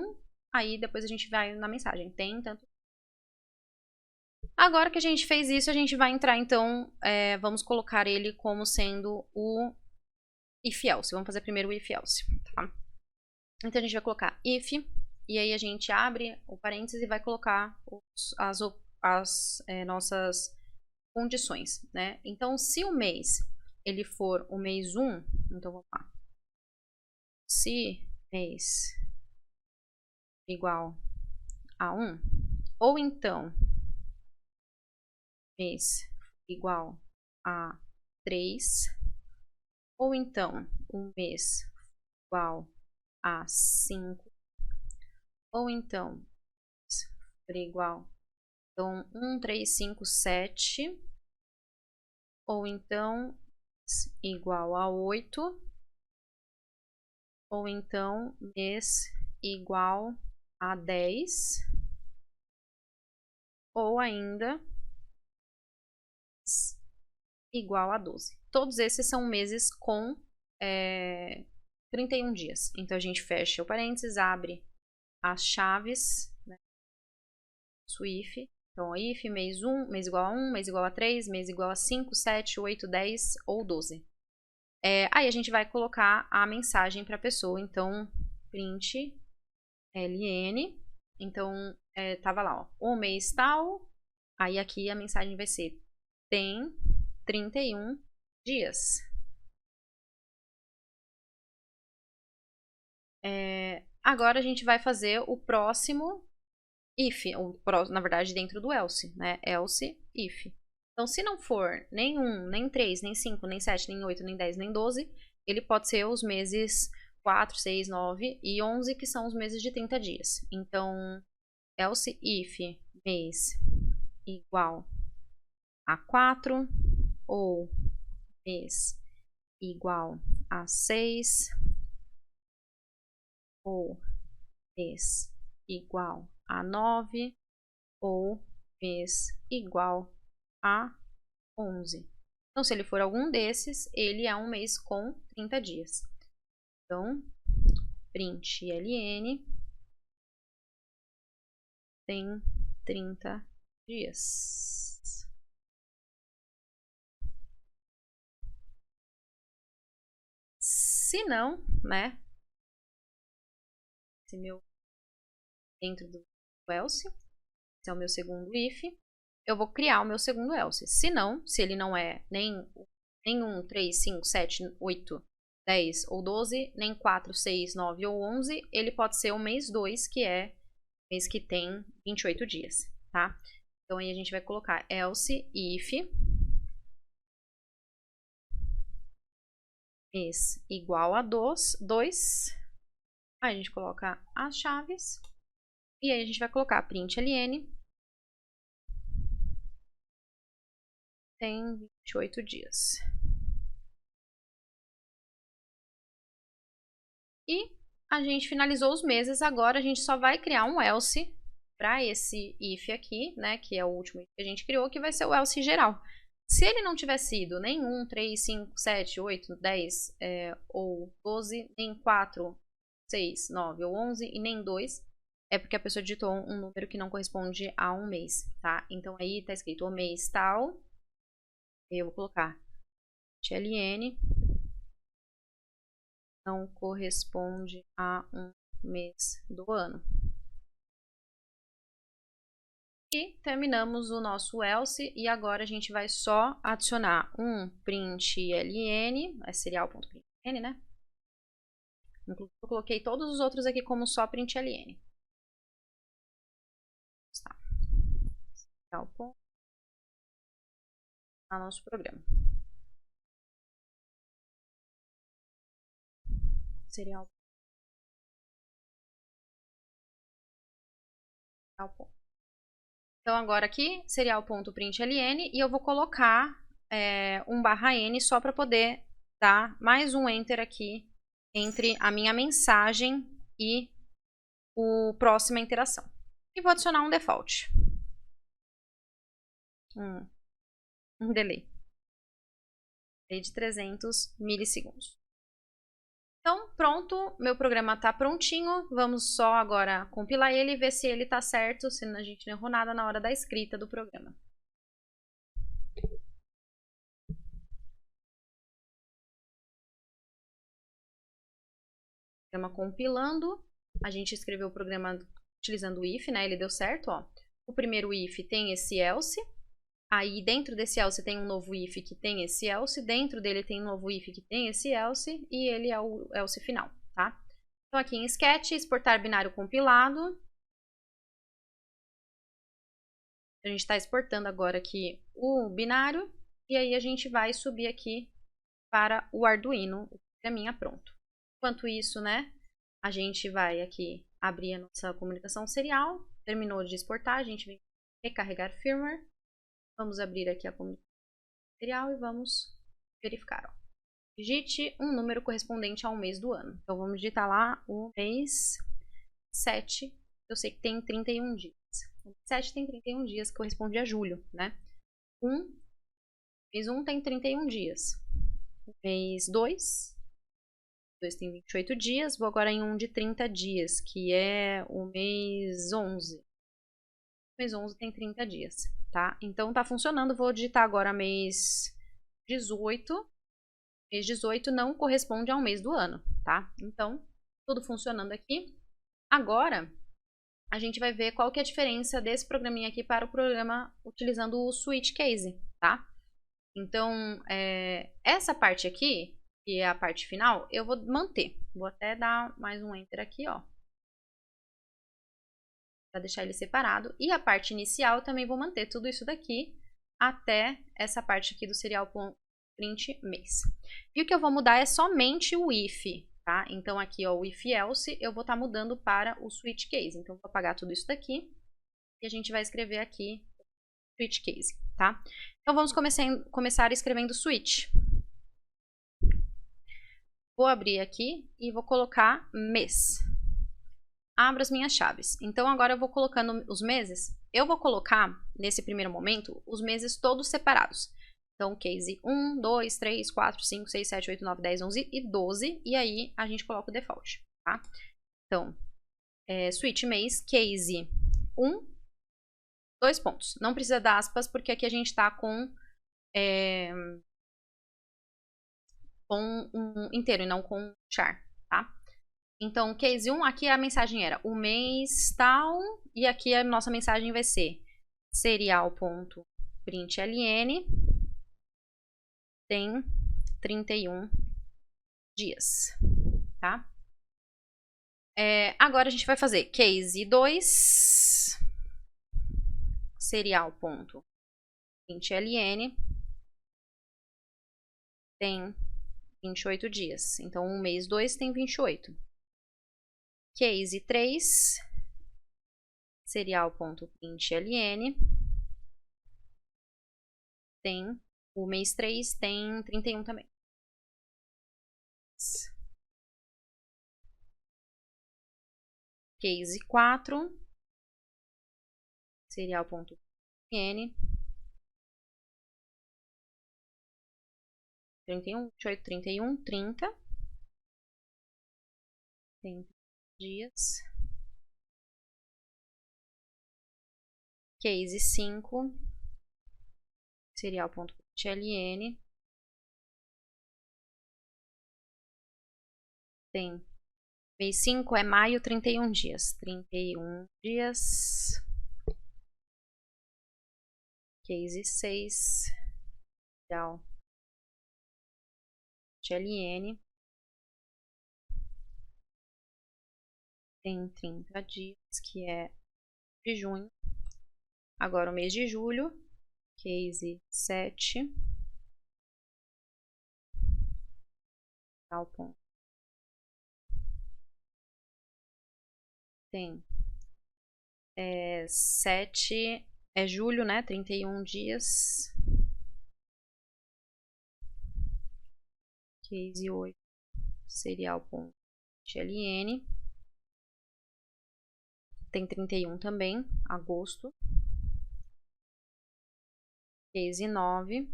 aí depois a gente vai na mensagem, tem tanto. Agora que a gente fez isso, a gente vai entrar então, vamos colocar ele como sendo o if else. Vamos fazer primeiro o if else, tá? Então a gente vai colocar if, e aí a gente abre o parênteses e vai colocar as nossas condições, né? Então se o mês ele for o mês 1, então vamos lá. Se mês igual a 1, ou então mês igual a 3, ou então um mês igual a 5, ou então igual, então 1, 3, 5, 7, ou então igual a 8, ou então mês igual a 10, ou ainda igual a 12. Todos esses são meses com 31 dias. Então a gente fecha o parênteses, abre as chaves, né? If. Então, if, mês 1, mês igual a 1, mês igual a 3, mês igual a 5, 7, 8, 10 ou 12. Aí a gente vai colocar a mensagem para a pessoa. Então, print ln. Então, tava lá, ó, o mês tal. Aí aqui a mensagem vai ser tem 31 dias. Agora a gente vai fazer o próximo if, na verdade dentro do else, né? Else if. Então, se não for nem 1, nem 3, nem 5, nem 7, nem 8, nem 10, nem 12, ele pode ser os meses 4, 6, 9 e 11, que são os meses de 30 dias. Então, else if mês igual a 4, ou mês igual a 6, ou mês igual a 9, ou mês igual a 11. Então, se ele for algum desses, ele é um mês com 30 dias. Então, print ln tem 30 dias. Se não, né, esse meu dentro do else. Esse é o meu segundo if. Eu vou criar o meu segundo else. Se não, se ele não é nem 1, 3, 5, 7, 8, 10 ou 12, nem 4, 6, 9 ou 11, ele pode ser o mês 2, que é o mês que tem 28 dias, tá? Então aí a gente vai colocar else if mês igual a 2. Aí a gente coloca as chaves. E aí a gente vai colocar println tem 28 dias. E a gente finalizou os meses, agora a gente só vai criar um else para esse if aqui, né, que é o último if que a gente criou, que vai ser o else geral. Se ele não tiver sido nem 1, 3, 5, 7, 8, 10 ou 12, nem 4, 6, 9 ou 11 e nem 2, é porque a pessoa digitou um número que não corresponde a um mês, tá? Então aí tá escrito o mês tal, eu vou colocar ln não corresponde a um mês do ano. E terminamos o nosso else e agora a gente vai só adicionar um println, é serial.println, né? Inclusive eu coloquei todos os outros aqui como só println. Tá. Serial. Nosso programa. Serial. Então agora aqui, serial.println, e eu vou colocar um /n só para poder dar mais um enter aqui entre a minha mensagem e o próxima interação. E vou adicionar um default. Um delay de 300 milissegundos. Então, pronto, meu programa está prontinho. Vamos só agora compilar ele e ver se ele está certo, se a gente não errou nada na hora da escrita do programa. Programa compilando. A gente escreveu o programa utilizando o if, né? Ele deu certo, ó. O primeiro if tem esse else. Aí dentro desse else tem um novo if que tem esse else, dentro dele tem um novo if que tem esse else, e ele é o else final, tá? Então aqui em Sketch, exportar binário compilado. A gente está exportando agora aqui o binário, e aí a gente vai subir aqui para o Arduino, o programinha pronto. Enquanto isso, né, a gente vai aqui abrir a nossa comunicação serial, terminou de exportar, a gente vem recarregar firmware. Vamos abrir aqui a comunicação serial e vamos verificar. Ó. Digite um número correspondente ao mês do ano. Então, vamos digitar lá o mês 7. Eu sei que tem 31 dias. O mês 7 tem 31 dias, que corresponde a julho, né? Mês 1 tem 31 dias. O mês 2 tem 28 dias. Vou agora em um de 30 dias, que é o mês 11. O mês 11 tem 30 dias. Tá? Então tá funcionando, vou digitar agora mês 18. Mês 18 não corresponde ao mês do ano, tá? Então, tudo funcionando aqui. Agora, a gente vai ver qual que é a diferença desse programinha aqui para o programa utilizando o switch case, tá? Então, essa parte aqui, que é a parte final, eu vou manter. Vou até dar mais um enter aqui, ó. Para deixar ele separado. E a parte inicial eu também vou manter tudo isso daqui até essa parte aqui do serial.print mês. E o que eu vou mudar é somente o if, tá? Então aqui, ó, o if else, eu vou estar mudando para o switch case. Então vou apagar tudo isso daqui e a gente vai escrever aqui switch case, tá? Então vamos começar escrevendo switch. Vou abrir aqui e vou colocar mês. Abro as minhas chaves. Então agora eu vou colocando os meses. Eu vou colocar, nesse primeiro momento, os meses todos separados. Então, case 1, 2, 3, 4, 5, 6, 7, 8, 9, 10, 11 e 12. E aí a gente coloca o default, tá? Então, switch mês, case 1, 2 pontos. Não precisa dar aspas, porque aqui a gente está com um inteiro e não com char, tá? Então, case 1, aqui a mensagem era o mês tal, e aqui a nossa mensagem vai ser serial.println tem 31 dias, tá? Agora a gente vai fazer case 2, serial.println tem 28 dias. Então, o mês 2 tem 28. Case 3, serial.println tem, o mês 3 tem 31 também. Case 4, serial.println tem 30 dias. Case 5, serial.println tem, mês 5 é maio, 31 dias. 31 dias. Case 6, serial.println tem 30 dias, que é de junho. Agora o mês de julho, case 7, tem 7, é julho, né? 31 dias. Case 8, serial.println tem 31 também, agosto. Case 9,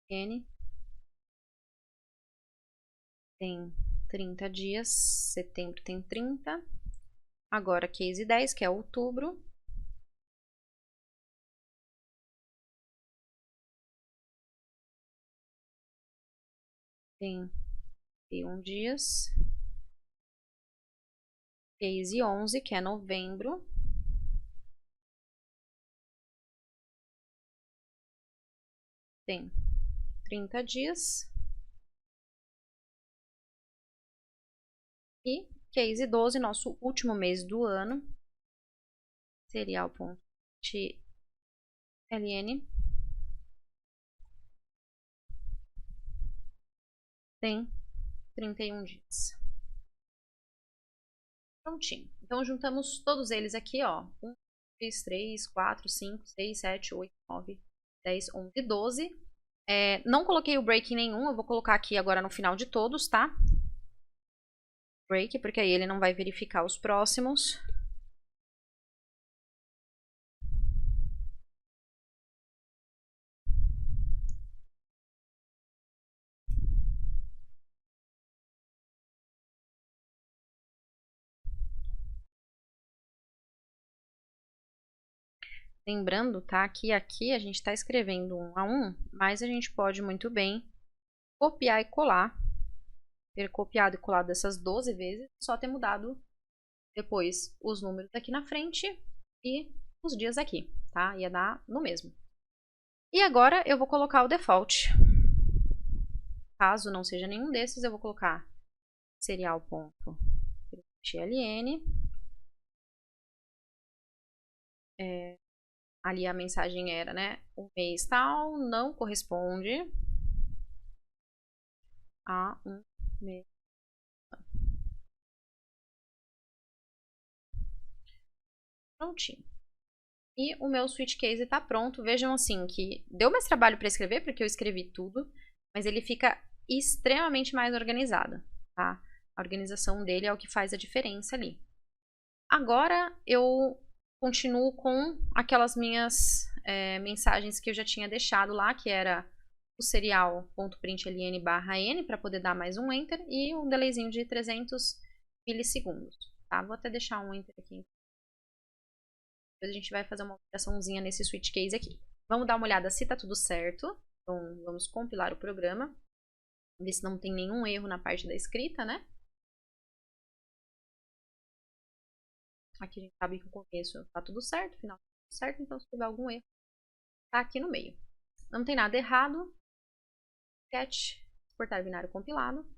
tem 30 dias, setembro tem 30. Agora, case 10, que é outubro. Tem 31 dias. Case 11, que é novembro. Tem 30 dias. E case 12, nosso último mês do ano, serial.println tem 31 dias. Prontinho. Então, juntamos todos eles aqui, ó. 1, 2, 3, 4, 5, 6, 7, 8, 9, 10, 11, 12. Não coloquei o break em nenhum, eu vou colocar aqui agora no final de todos, tá? Break, porque aí ele não vai verificar os próximos. Lembrando, tá, que aqui a gente está escrevendo 1 a 1, mas a gente pode muito bem copiar e colar. Ter copiado e colado essas 12 vezes, só ter mudado depois os números aqui na frente e os dias aqui, tá? Ia dar no mesmo. E agora eu vou colocar o default. Caso não seja nenhum desses, eu vou colocar serial.println. Ali a mensagem era, né? O mês tal não corresponde a um mês. Prontinho. E o meu switch case está pronto. Vejam assim que deu mais trabalho para escrever, porque eu escrevi tudo, mas ele fica extremamente mais organizado, tá? A organização dele é o que faz a diferença ali. Agora eu continuo com aquelas minhas mensagens que eu já tinha deixado lá, que era o serial.println/n para poder dar mais um enter e um delayzinho de 300 milissegundos, tá? Vou até deixar um enter aqui. Depois a gente vai fazer uma operaçãozinha nesse switch case aqui. Vamos dar uma olhada se tá tudo certo. Então, vamos compilar o programa. Ver se não tem nenhum erro na parte da escrita, né? Aqui a gente sabe que o começo tá tudo certo, o final tá tudo certo, então se tiver algum erro, tá aqui no meio. Não tem nada errado. Sketch, exportar binário compilado.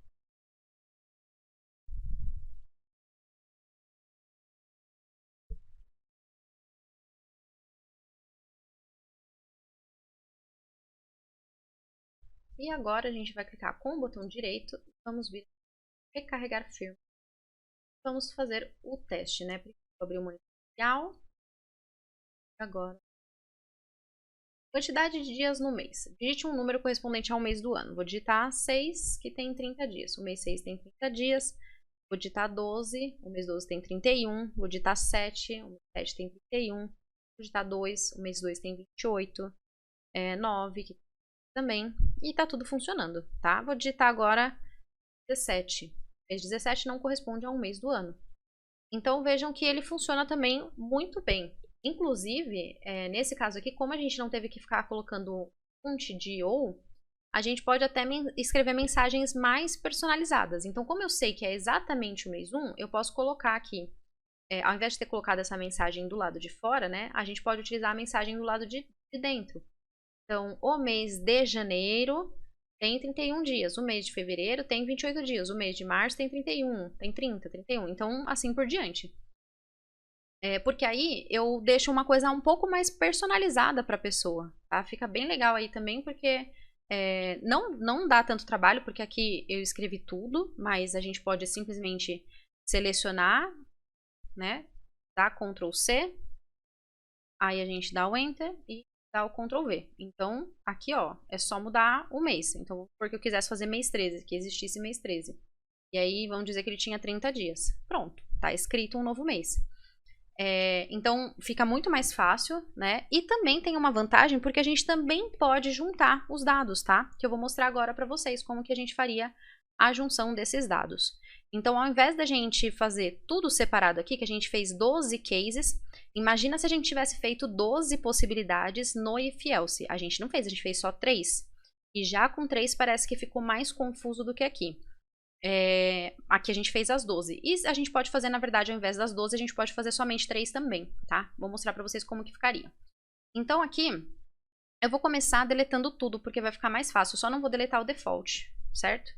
E agora a gente vai clicar com o botão direito e vamos vir recarregar firma. Vamos fazer o teste, né? Primeiro vou abrir o monitor inicial. Agora, quantidade de dias no mês. Digite um número correspondente ao mês do ano. Vou digitar 6, que tem 30 dias. O mês 6 tem 30 dias. Vou digitar 12, o mês 12 tem 31. Vou digitar 7, o mês 7 tem 31. Vou digitar 2, o mês 2 tem 28. 9, que também. E tá tudo funcionando, tá? Vou digitar agora 17. O mês 17 não corresponde a um mês do ano. Então vejam que ele funciona também muito bem. Inclusive, nesse caso aqui, como a gente não teve que ficar colocando fonte de ou, a gente pode até escrever mensagens mais personalizadas. Então, como eu sei que é exatamente o mês 1, eu posso colocar aqui, ao invés de ter colocado essa mensagem do lado de fora, né, a gente pode utilizar a mensagem do lado de dentro. Então, o mês de janeiro tem 31 dias, o mês de fevereiro tem 28 dias, o mês de março tem 31, tem 30, 31, então assim por diante. Porque aí eu deixo uma coisa um pouco mais personalizada para a pessoa, tá? Fica bem legal aí também, porque não dá tanto trabalho, porque aqui eu escrevi tudo, mas a gente pode simplesmente selecionar, né? Dá Ctrl C, aí a gente dá o Enter e dá o Ctrl V. Então, aqui ó, é só mudar o mês. Então, porque eu quisesse fazer mês 13, que existisse mês 13. E aí, vamos dizer que ele tinha 30 dias. Pronto, tá escrito um novo mês. Então, fica muito mais fácil, né? E também tem uma vantagem, porque a gente também pode juntar os dados, tá? Que eu vou mostrar agora para vocês como que a gente faria a junção desses dados. Então, ao invés da gente fazer tudo separado aqui, que a gente fez 12 cases, imagina se a gente tivesse feito 12 possibilidades no if else. A gente não fez, a gente fez só 3. E já com 3 parece que ficou mais confuso do que aqui. Aqui a gente fez as 12. E a gente pode fazer, na verdade, ao invés das 12, a gente pode fazer somente 3 também, tá? Vou mostrar pra vocês como que ficaria. Então aqui, eu vou começar deletando tudo, porque vai ficar mais fácil. Eu só não vou deletar o default, certo?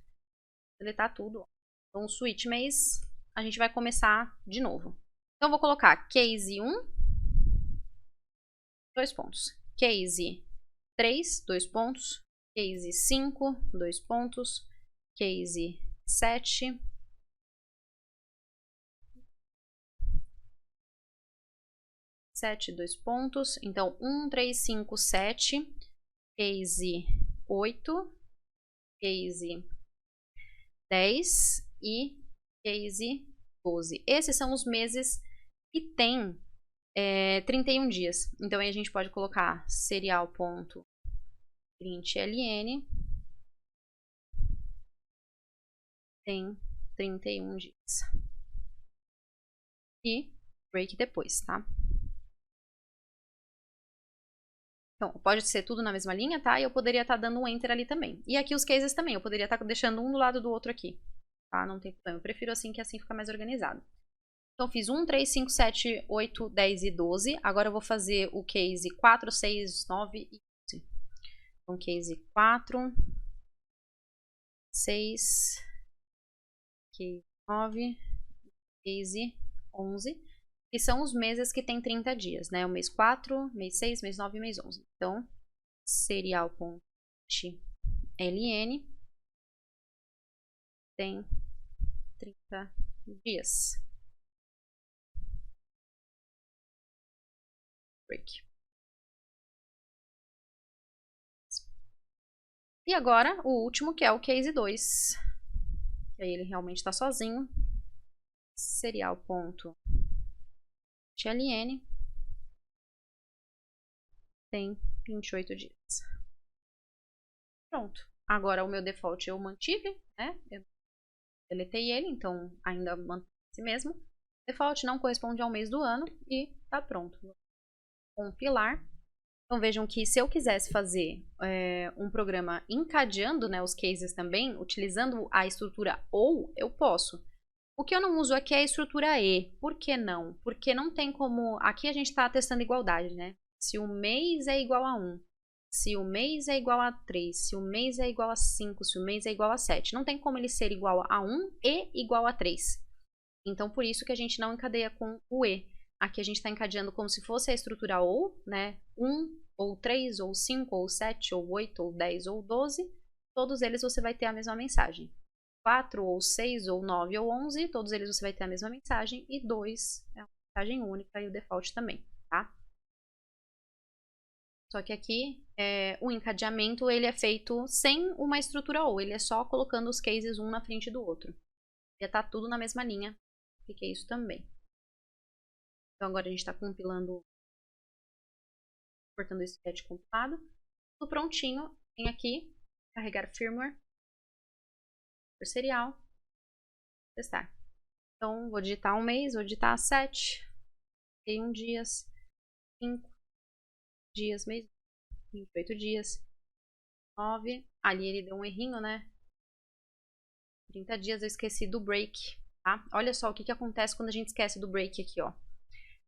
Deletar tudo. Então o switch mês, a gente vai começar de novo. Então eu vou colocar case 1, 2 pontos. Case 3, 2 pontos. Case 5, 2 pontos. Case 7, 2 pontos. Então, 1, 3, 5, 7. Case 8. Case 10 e case 12. Esses são os meses que tem 31 dias. Então, aí a gente pode colocar serial.println tem 31 dias. E break depois, tá? Então, pode ser tudo na mesma linha, tá? E eu poderia estar dando um enter ali também. E aqui os cases também, eu poderia estar deixando um do lado do outro aqui, tá? Não tem problema, eu prefiro assim, que assim fica mais organizado. Então, fiz 1, 3, 5, 7, 8, 10 e 12. Agora eu vou fazer o case 4, 6, 9 e 11. Então, case 4, 6, case 9, case 11. Que são os meses que tem 30 dias, né? O mês 4, mês 6, mês 9 e mês 11. Então, serial.ln tem 30 dias. Break. E agora, o último, que é o case 2. Que aí ele realmente está sozinho. Serial.ln tem 28 dias. Pronto. Agora o meu default eu mantive, né? Eu deletei ele, então ainda mantém esse mesmo. Default não corresponde ao mês do ano e tá pronto. Vou compilar. Então vejam que se eu quisesse fazer um programa encadeando, né, os cases também, utilizando a estrutura OU, eu posso. O que eu não uso aqui é a estrutura E. Por que não? Porque não tem como... Aqui a gente está testando igualdade, né? Se o mês é igual a 1, se o mês é igual a 3, se o mês é igual a 5, se o mês é igual a 7. Não tem como ele ser igual a 1 e igual a 3. Então, por isso que a gente não encadeia com o E. Aqui a gente está encadeando como se fosse a estrutura OU, né? 1, ou 3, ou 5, ou 7, ou 8, ou 10, ou 12. Todos eles você vai ter a mesma mensagem. 4, ou 6, ou 9, ou 11, todos eles você vai ter a mesma mensagem. E 2 é uma mensagem única e o default também, tá? Só que aqui, o encadeamento ele é feito sem uma estrutura OU. Ele é só colocando os cases um na frente do outro. Já tá tudo na mesma linha. Fiquei isso também. Então agora a gente está compilando, cortando o sketch compilado. Tudo prontinho. Vem aqui, carregar firmware, por serial, testar. Então vou digitar um mês, vou digitar 7, 31 dias, 5 dias, mês, 28 dias, 9. Ali ele deu um errinho, né? 30 dias eu esqueci do break, tá? Olha só o que acontece quando a gente esquece do break aqui, ó.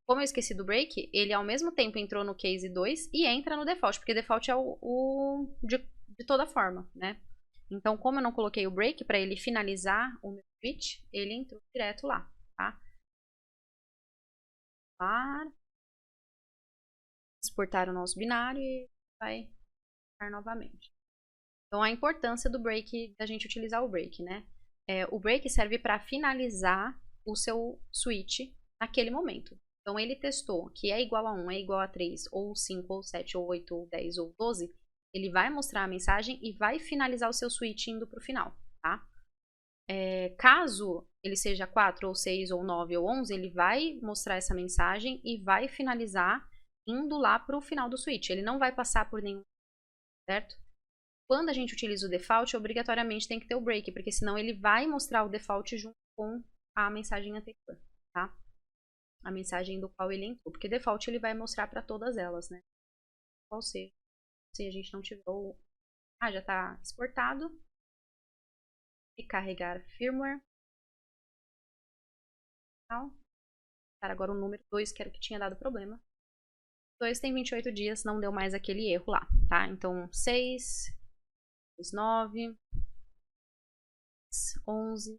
Como eu esqueci do break, ele ao mesmo tempo entrou no case 2 e entra no default, porque default é o de toda forma, né? Então, como eu não coloquei o break para ele finalizar o meu switch, ele entrou direto lá, tá? Exportar o nosso binário e vai entrar novamente. Então, a importância do break, da gente utilizar o break, né? O break serve para finalizar o seu switch naquele momento. Então, ele testou que é igual a 1, é igual a 3, ou 5, ou 7, ou 8, ou 10, ou 12. Ele vai mostrar a mensagem e vai finalizar o seu switch indo para o final, tá? Caso ele seja 4, ou 6, ou 9, ou 11, ele vai mostrar essa mensagem e vai finalizar indo lá para o final do switch. Ele não vai passar por nenhum, certo? Quando a gente utiliza o default, obrigatoriamente tem que ter o break, porque senão ele vai mostrar o default junto com a mensagem anterior, tá? A mensagem do qual ele entrou, porque default ele vai mostrar para todas elas, né? Qual seja, se a gente não tiver o... já está exportado. E carregar firmware. Agora o número 2, que era o que tinha dado problema. 2 tem 28 dias, não deu mais aquele erro lá, tá? Então, 6, 9, 11,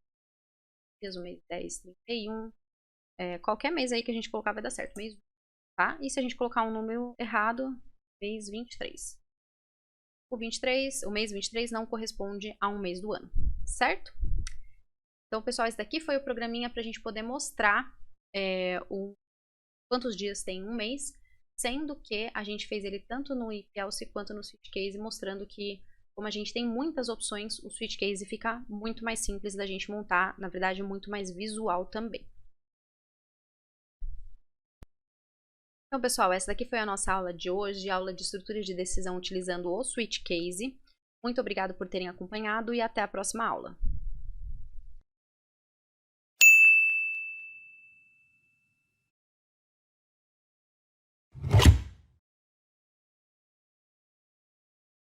dias o mês 10, 31. Qualquer mês aí que a gente colocar vai dar certo, mês, tá? E se a gente colocar um número errado, mês 23. O mês 23 não corresponde a um mês do ano, certo? Então, pessoal, esse daqui foi o programinha para a gente poder mostrar quantos dias tem um mês, sendo que a gente fez ele tanto no if else quanto no switch case, mostrando que, como a gente tem muitas opções, o switch case fica muito mais simples da gente montar, na verdade, muito mais visual também. Então, pessoal, essa daqui foi a nossa aula de hoje, aula de estrutura de decisão utilizando o switch case. Muito obrigado por terem acompanhado e até a próxima aula.